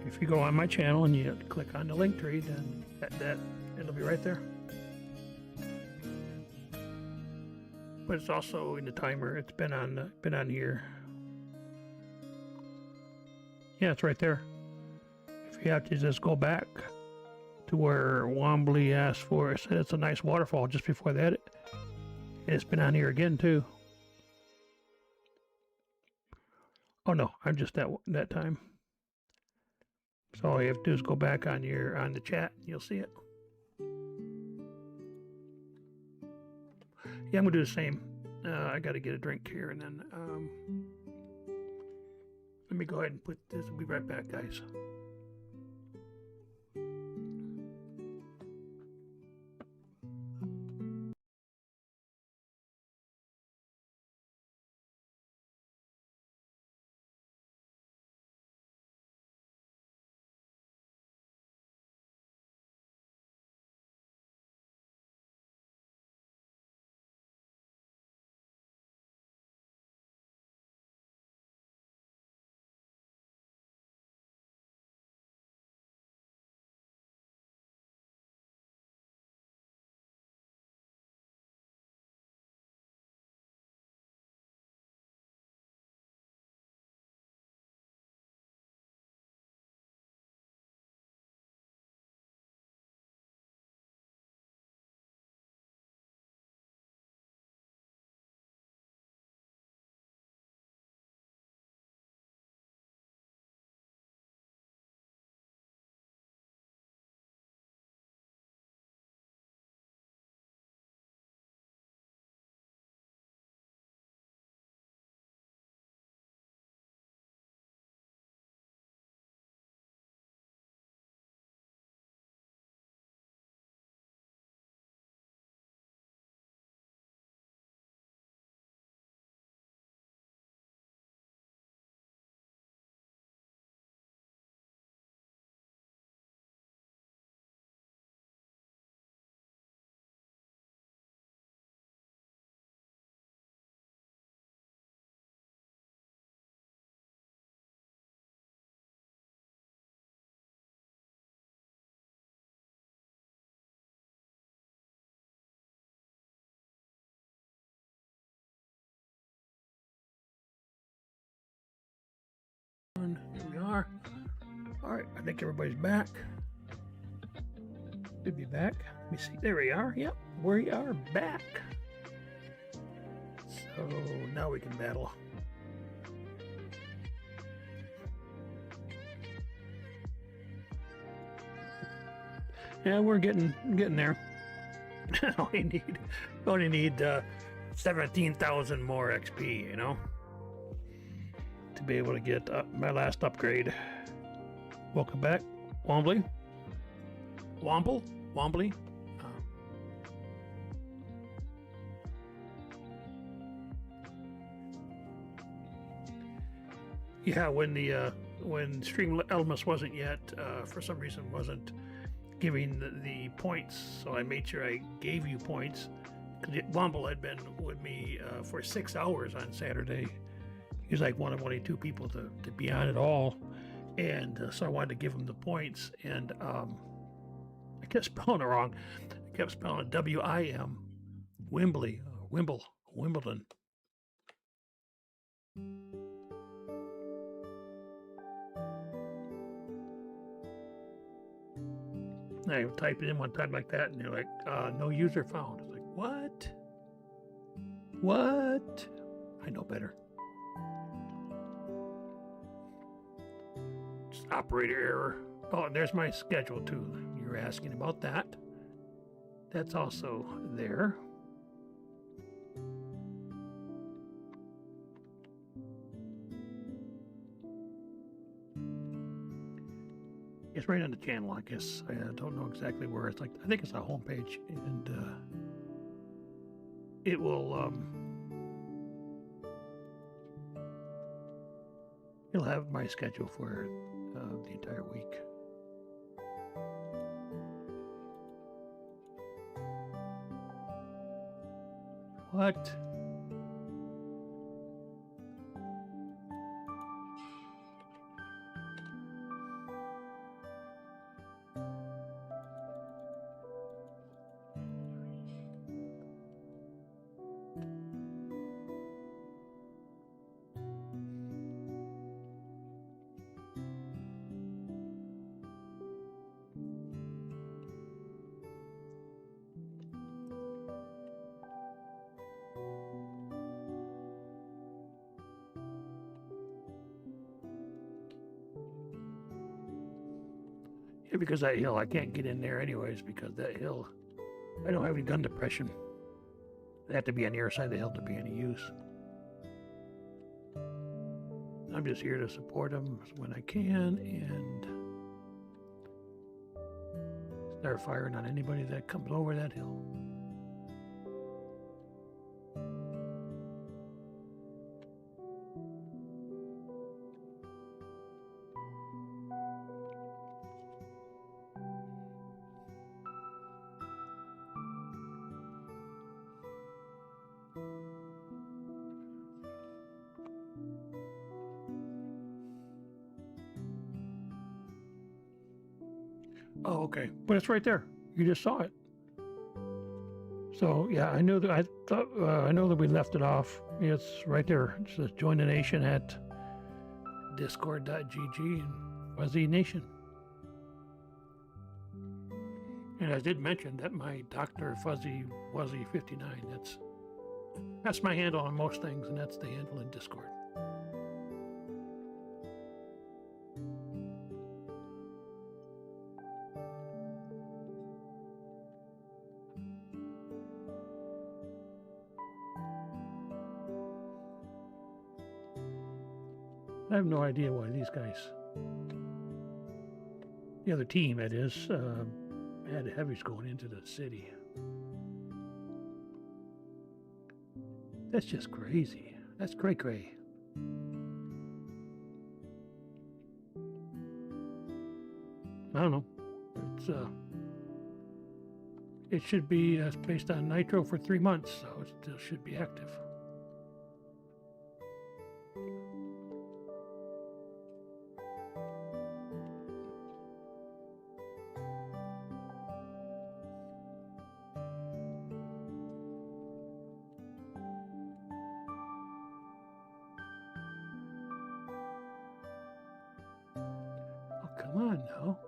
if you go on my channel and you click on the link tree, then that it'll be right there. But it's also in the timer. It's been on here. Yeah, it's right there. If you have to just go back to where Wombly asked for it, said it's a nice waterfall just before that. It's been on here again too. Oh no, I'm just that time. So all you have to do is go back on the chat. You'll see it. Yeah, I'm gonna do the same. I got to get a drink here, and then let me go ahead and put this. I'll be right back, guys. Here we are. All right, I think everybody's back. Should be back. Let me see. There we are. Yep, we are back. So now we can battle. Yeah, we're getting there. only need 17,000 more XP, you know, to be able to get my last upgrade. Welcome back, Wombly. Wombly. Yeah, when the when Stream Elements wasn't yet, for some reason, wasn't giving the points, so I made sure I gave you points. Womble had been with me for 6 hours on Saturday. He's like one of only 2 people to be on at all, and so I wanted to give him the points, and I kept spelling it wrong. I kept spelling it W-I-M, Wimbledon. I typed it in one time like that, and they're like, no user found. I was like, what? What? I know better. Just operator error. Oh, and there's my schedule too. You were asking about that. That's also there. It's right on the channel, I guess. I don't know exactly where. It's like, I think it's a homepage, and it will it'll have my schedule for the entire week. What? Yeah, because that hill, I can't get in there anyways, because that hill, I don't have any gun depression. They have to be on the other side of the hill to be any use. I'm just here to support them when I can and start firing on anybody that comes over that hill. Oh, okay. But it's right there. You just saw it. So yeah, I knew that. I know that we left it off. It's right there. It says join the nation at discord.gg and FuzzyNation. And I did mention that my Dr. Fuzzy Wuzzy 59. That's my handle on most things, and that's the handle in Discord. I have no idea why these guys, the other team that is, had heavies going into the city. That's just crazy. That's cray-cray. I don't know. It should be based on nitro for 3 months, so it still should be active. Oh, come on now.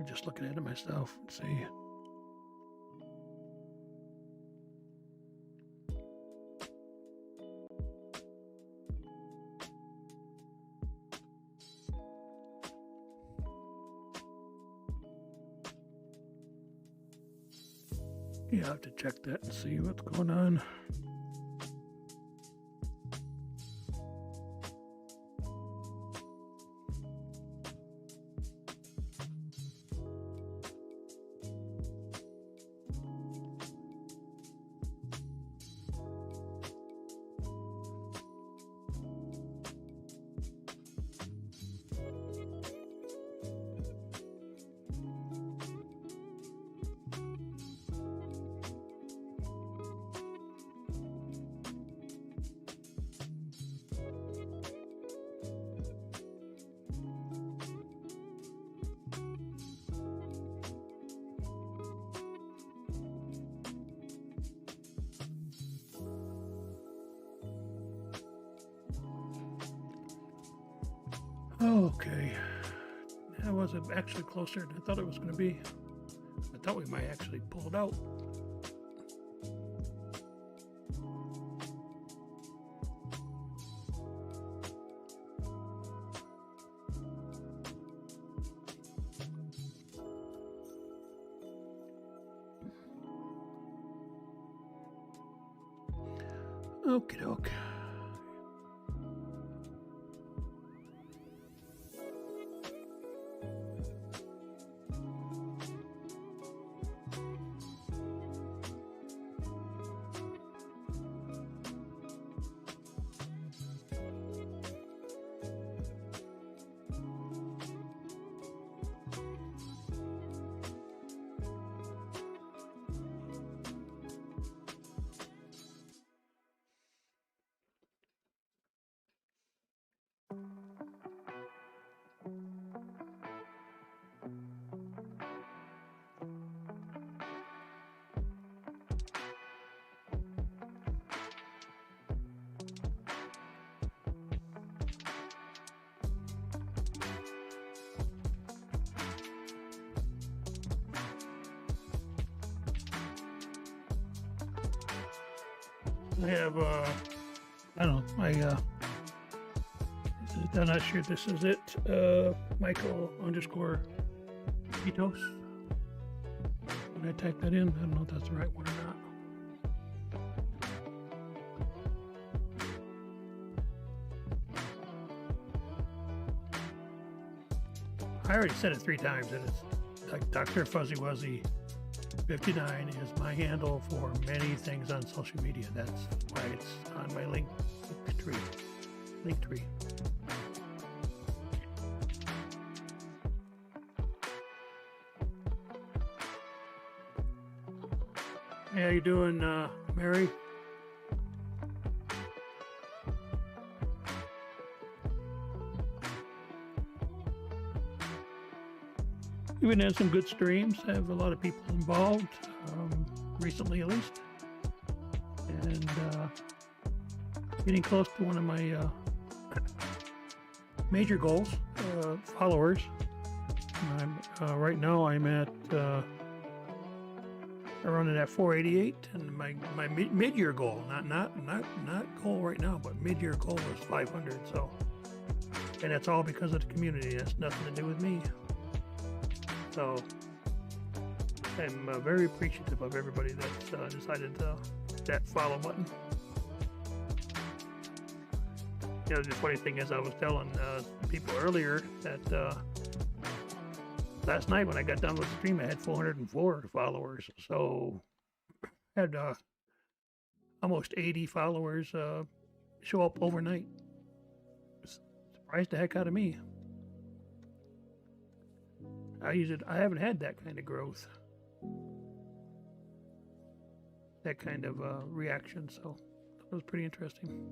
just looking at it myself. Let's see. Yeah, I have to check that and see what's going on. Okay, that wasn't actually closer than I thought it was going to be. I thought we might actually pull it out. Okie doke. I have, I don't know, I'm not sure this is it, Michael _ Pitos. When I type that in, I don't know if that's the right one or not. I already said it 3 times, and it's like Dr. Fuzzy Wuzzy 59 is my handle for many things on social media. That's why it's on my link tree. Hey, how you doing, Mary? We've been having some good streams. I have a lot of people involved, recently at least. And getting close to one of my major goals, followers. Right now I'm at, I'm running at 488, and my mid-year goal, not goal right now, but mid-year goal is 500. So, and that's all because of the community. That's nothing to do with me. So I'm very appreciative of everybody that's decided to that follow button. You know, the funny thing is, I was telling people earlier that last night when I got done with the stream, I had 404 followers. So I had almost 80 followers show up overnight. Surprised the heck out of me. I haven't had that kind of growth, that kind of reaction, so that was pretty interesting.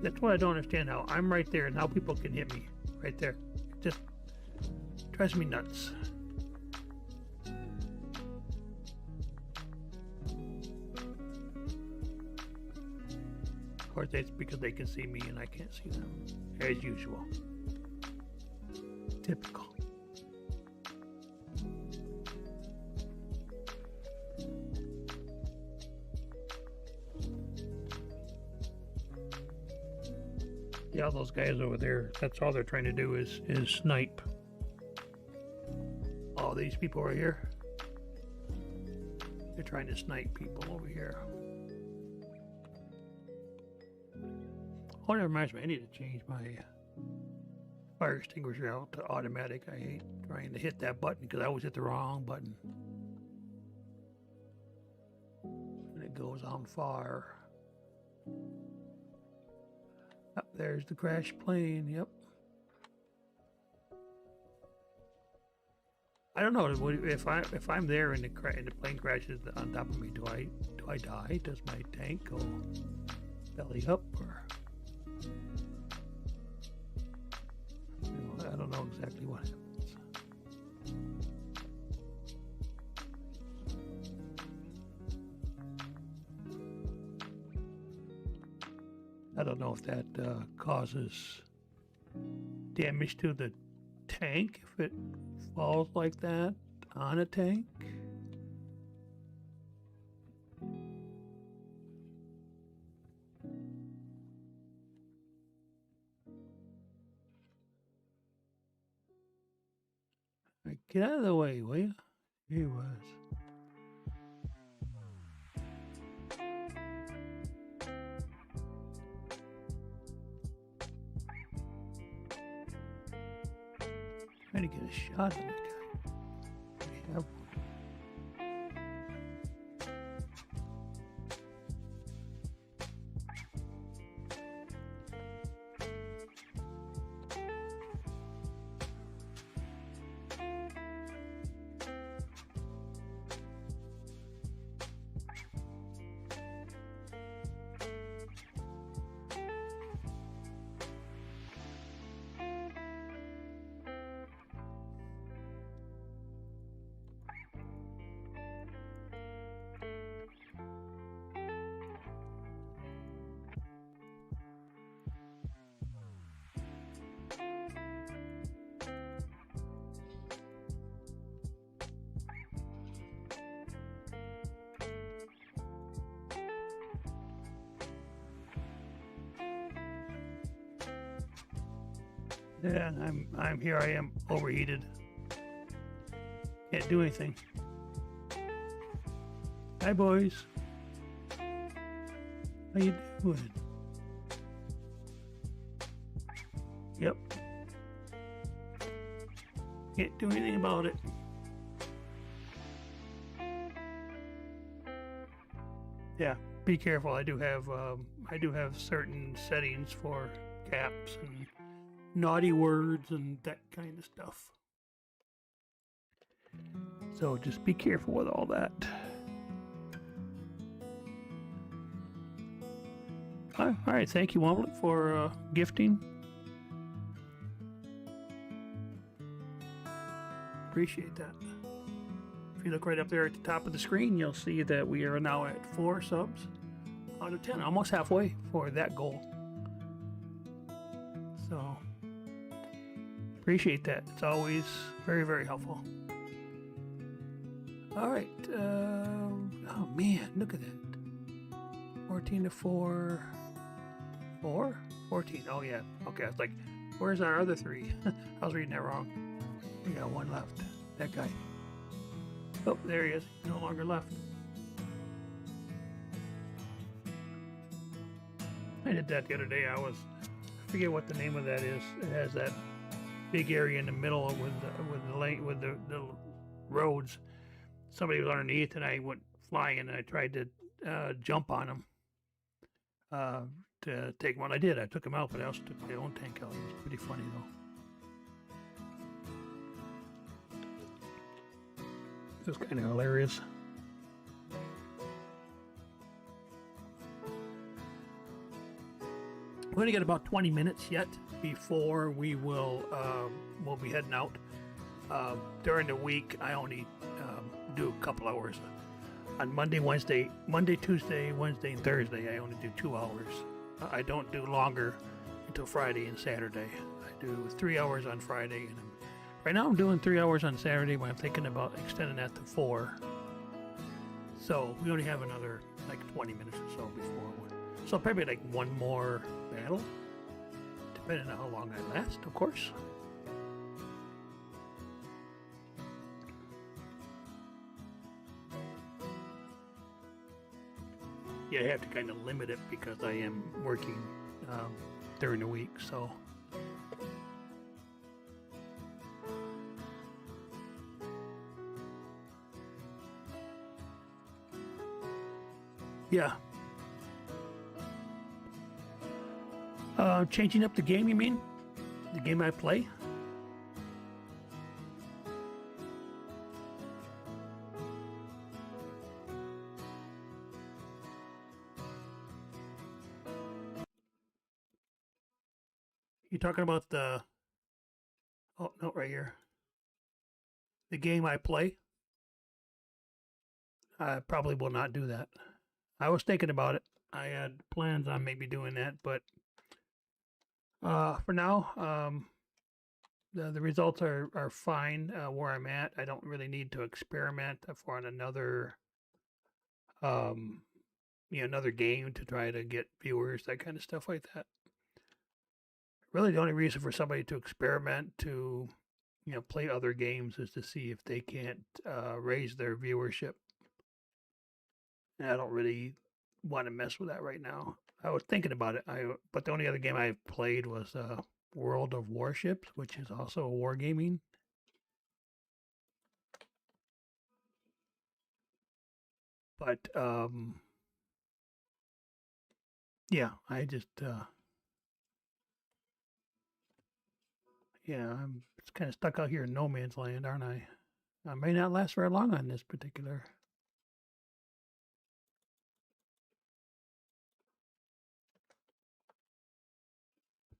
That's what I don't understand, how I'm right there and how people can hit me right there. It just drives me nuts. Of course, it's because they can see me and I can't see them, as usual. Typical. Yeah, those guys over there, that's all they're trying to do is snipe. All these people right here, they're trying to snipe people over here. Oh, that reminds me, I need to change my fire extinguisher out to automatic. I hate trying to hit that button because I always hit the wrong button. And it goes on fire. Oh, there's the crashed plane. Yep. I don't know if I'm there and the plane crashes on top of me. Do I die? Does my tank go belly up or? I don't know exactly what happens. I don't know if that causes damage to the tank if it falls like that on a tank. Right, get out of the way, will you? He was. Trying to get a shot at this guy. We have one. Yeah, I'm here. I am overheated. Can't do anything. Hi, boys. How you doing? Yep. Can't do anything about it. Yeah, be careful. I do have certain settings for caps and naughty words and that kind of stuff. So just be careful with all that. All right, thank you, Womblet, for gifting. Appreciate that. If you look right up there at the top of the screen, you'll see that we are now at 4 subs out of 10, almost halfway for that goal. So appreciate that. It's always very, very helpful. All right. Oh man, look at that. 14 to 4. 4? 14. Oh yeah. Okay. I was like, where's our other 3? I was reading that wrong. We got 1 left. That guy. Oh, there he is. No longer left. I did that the other day. I forget what the name of that is. It has that big area in the middle with the roads. Somebody was underneath, and I went flying, and I tried to jump on him to take one. I did. I took him out, but I also took my own tank out. It was pretty funny, though. It was kind of hilarious. We're going to get about 20 minutes yet before we will we'll be heading out. During the week, I only do a couple hours. On Monday, Tuesday, Wednesday, and Thursday, I only do 2 hours. I don't do longer until Friday and Saturday. I do 3 hours on Friday, and right now I'm doing 3 hours on Saturday, but I'm thinking about extending that to 4. So we only have another like 20 minutes or so before. So probably like one more battle, depending on how long I last, of course. Yeah, I have to kind of limit it because I am working during the week, so. Yeah. Changing up the game, you mean? The game I play? You talking about the... Oh, no, right here. The game I play? I probably will not do that. I was thinking about it. I had plans on maybe doing that, but for now, the results are fine where I'm at. I don't really need to experiment for another another game to try to get viewers, that kind of stuff like that. Really, the only reason for somebody to experiment to play other games is to see if they can't raise their viewership. And I don't really want to mess with that right now. I was thinking about it, but the only other game I played was World of Warships, which is also wargaming. But yeah, I just I'm kind of stuck out here in no man's land, aren't I? I may not last very long on this particular.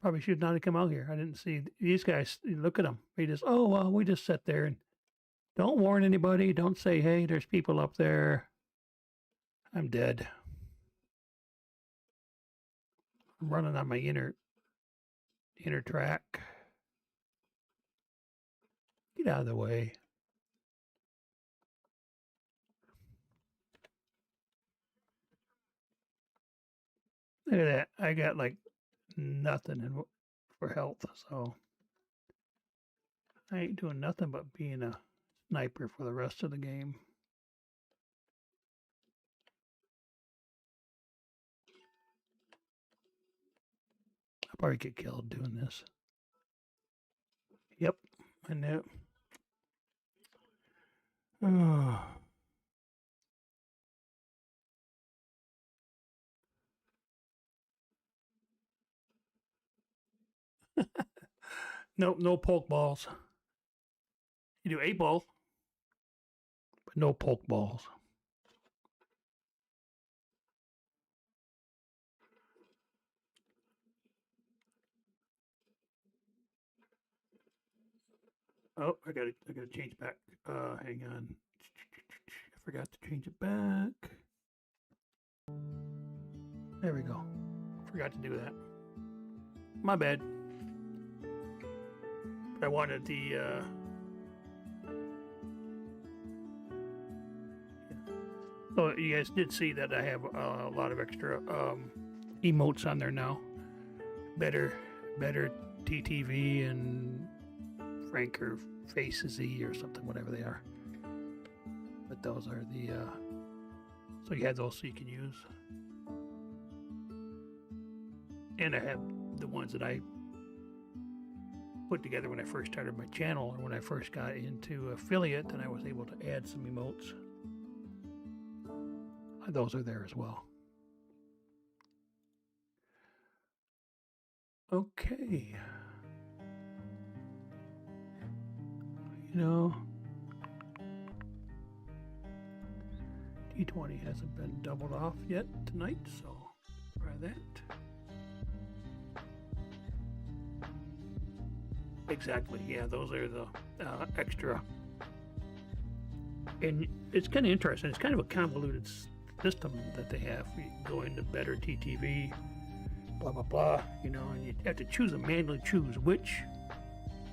Probably should not have come out here. I didn't see these guys. Look at them. They just, oh, well, we just sit there and don't warn anybody. Don't say, hey, there's people up there. I'm dead. I'm running on my inner track. Get out of the way. Look at that. I got like nothing for health, so I ain't doing nothing but being a sniper for the rest of the game. I'll probably get killed doing this. Yep, I know. Oh. Nope, no poke balls. You do 8 ball, but no poke balls. Oh, I gotta change back. Hang on. I forgot to change it back. There we go. Forgot to do that. My bad. But I wanted the So you guys did see that I have a lot of extra emotes on there now. Better TTV and Frank or Faces E or something, whatever they are. But those are the so you have those so you can use. And I have the ones that I put together when I first started my channel, or when I first got into affiliate, and I was able to add some emotes. Those are there as well. Okay. D20 hasn't been doubled off yet tonight, so try that. Exactly, yeah, those are the extra. And it's kind of interesting. It's kind of a convoluted system that they have. You go into better TTV, blah blah blah, you know, and you have to manually choose which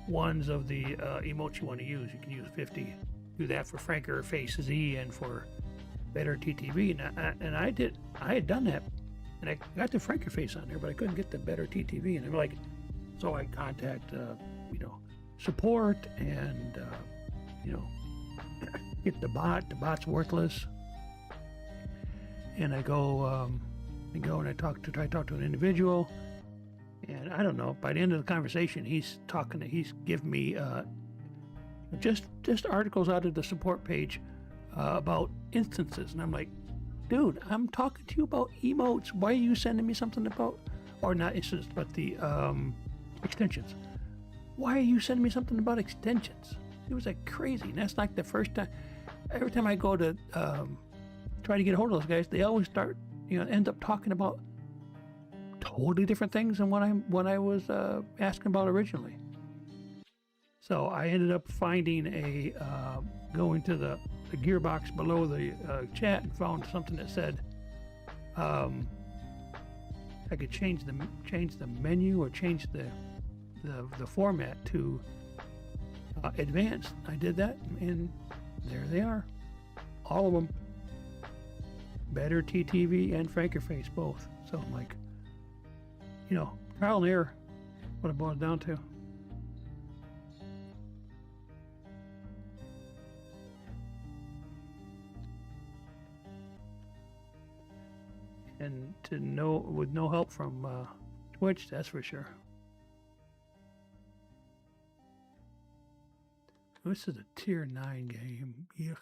ones of the emotes you want to use. You can use 50. Do that for Franker Faces E and for Better TTV, and I had done that, and I got the Franker face on there, but I couldn't get the Better TTV, and I'm like, so I contact you know, support, and you know, get the bot. The bot's worthless, and I go and I talk to an individual, and I don't know. By the end of the conversation, he's giving me just articles out of the support page about instances, and I'm like, dude, I'm talking to you about emotes. Why are you sending me something about, or not instances, but the extensions? Why are you sending me something about extensions? It was like crazy, and that's like the first time. Every time I go to try to get a hold of those guys, they always start, you know, end up talking about totally different things than what I was asking about originally. So I ended up finding going to the gearbox below the chat and found something that said I could change the menu or change the format to advanced. I did that, and there they are, all of them. Better TTV and Franker Face both. So I'm like, you know, trial and error, what I boiled it down to. And with no help from Twitch, that's for sure. This is a tier 9 game. Yuck.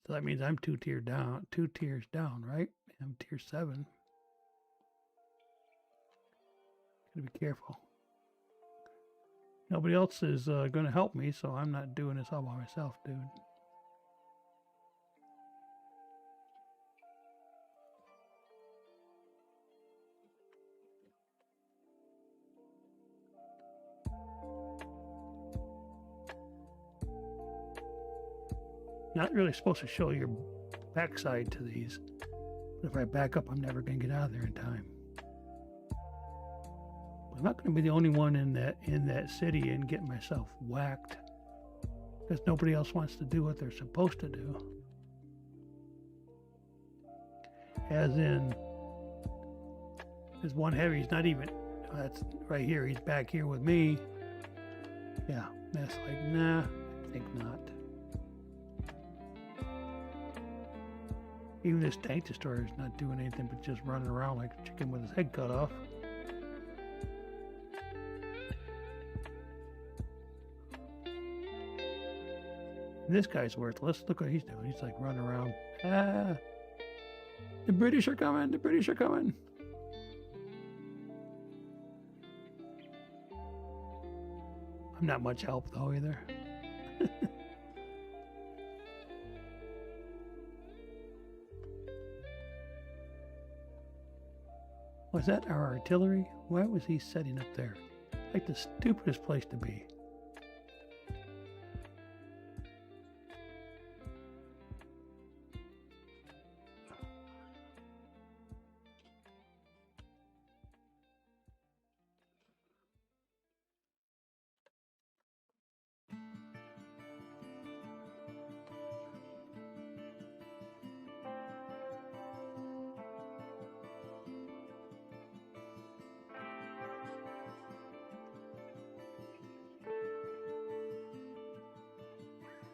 So that means I'm 2 tiers down, right? I'm tier 7. Gotta be careful. Nobody else is going to help me, so I'm not doing this all by myself, dude. Not really supposed to show your backside to these. But if I back up, I'm never going to get out of there in time. I'm not going to be the only one in that city and get myself whacked, because nobody else wants to do what they're supposed to do. As in, there's one heavy. He's not even. That's right here. He's back here with me. Yeah, that's like, nah, I think not. Even this tank destroyer is not doing anything but just running around like a chicken with his head cut off. And this guy's worthless. Look what he's doing. He's like running around. Ah, the British are coming. The British are coming. I'm not much help though either. Was that our artillery? Why was he setting up there? Like the stupidest place to be.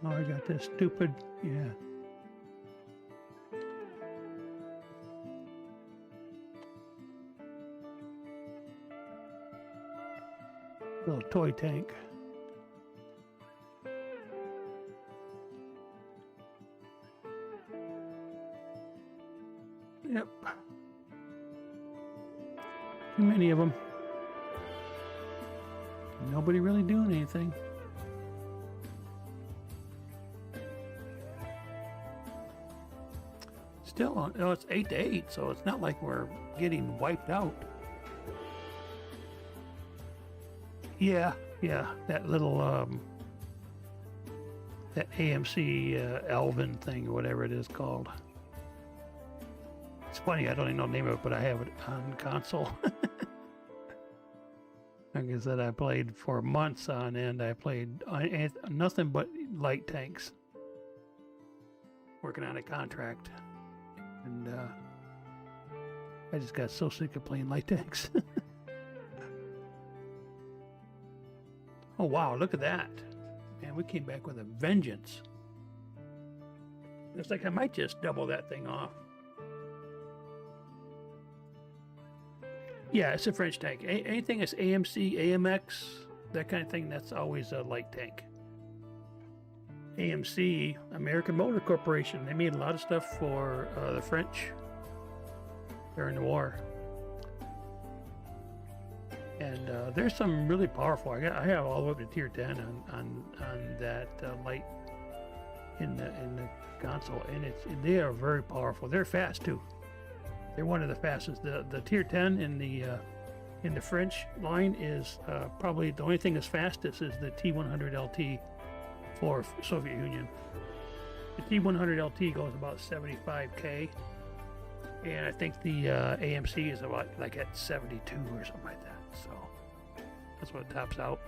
Oh, I got this stupid, yeah. Little toy tank. Yep. Too many of them. Nobody really doing anything. Still on, oh, it's 8-8, so it's not like we're getting wiped out. Yeah, that little that AMC Elvin thing or whatever it is called. It's funny, I don't even know the name of it, but I have it on console. Like I said, I played for months on end. I played nothing but light tanks. Working on a contract. And I just got so sick of playing light tanks. Oh, wow, look at that. Man, we came back with a vengeance. Looks like I might just double that thing off. Yeah, it's a French tank. Anything that's AMC, AMX, that kind of thing, that's always a light tank. AMC, American Motor Corporation, they made a lot of stuff for the French during the war. And there's some really powerful. I have all the way up to tier 10 on that light in the console, and they are very powerful. They're fast too. They're one of the fastest. The tier 10 in the French line is probably the only thing that's fastest is the T100 LT for Soviet Union. The T100 LT goes about 75k, and I think the AMC is about like at 72 or something like that. So that's what it tops out.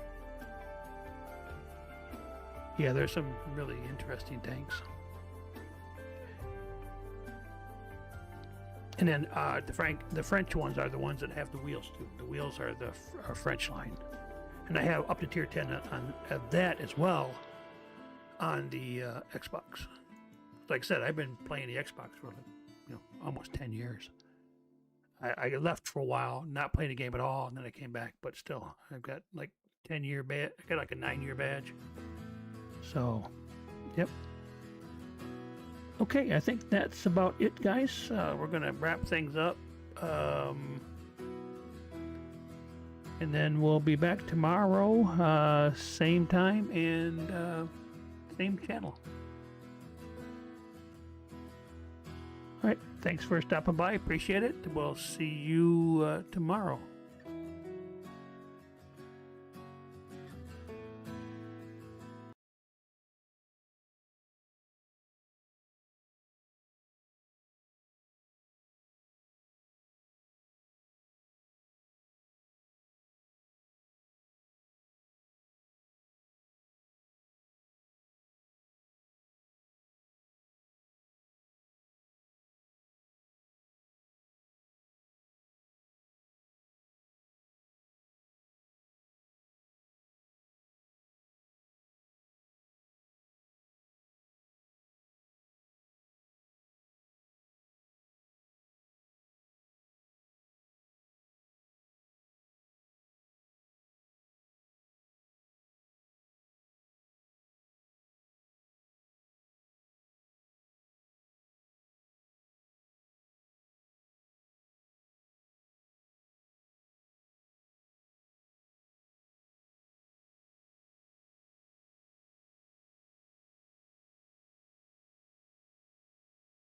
Yeah, there's some really interesting tanks. And then the French ones are the ones that have the wheels too. The wheels are the French line. And I have up to tier 10 on that as well on the Xbox. Like I said, I've been playing the Xbox for almost 10 years. I left for a while, not playing the game at all, and then I came back, but still, I've got like 10-year badge. I got like a 9-year badge. So, yep. Okay, I think that's about it, guys. We're going to wrap things up. And then we'll be back tomorrow, same time and same channel. All right, thanks for stopping by. Appreciate it. We'll see you tomorrow.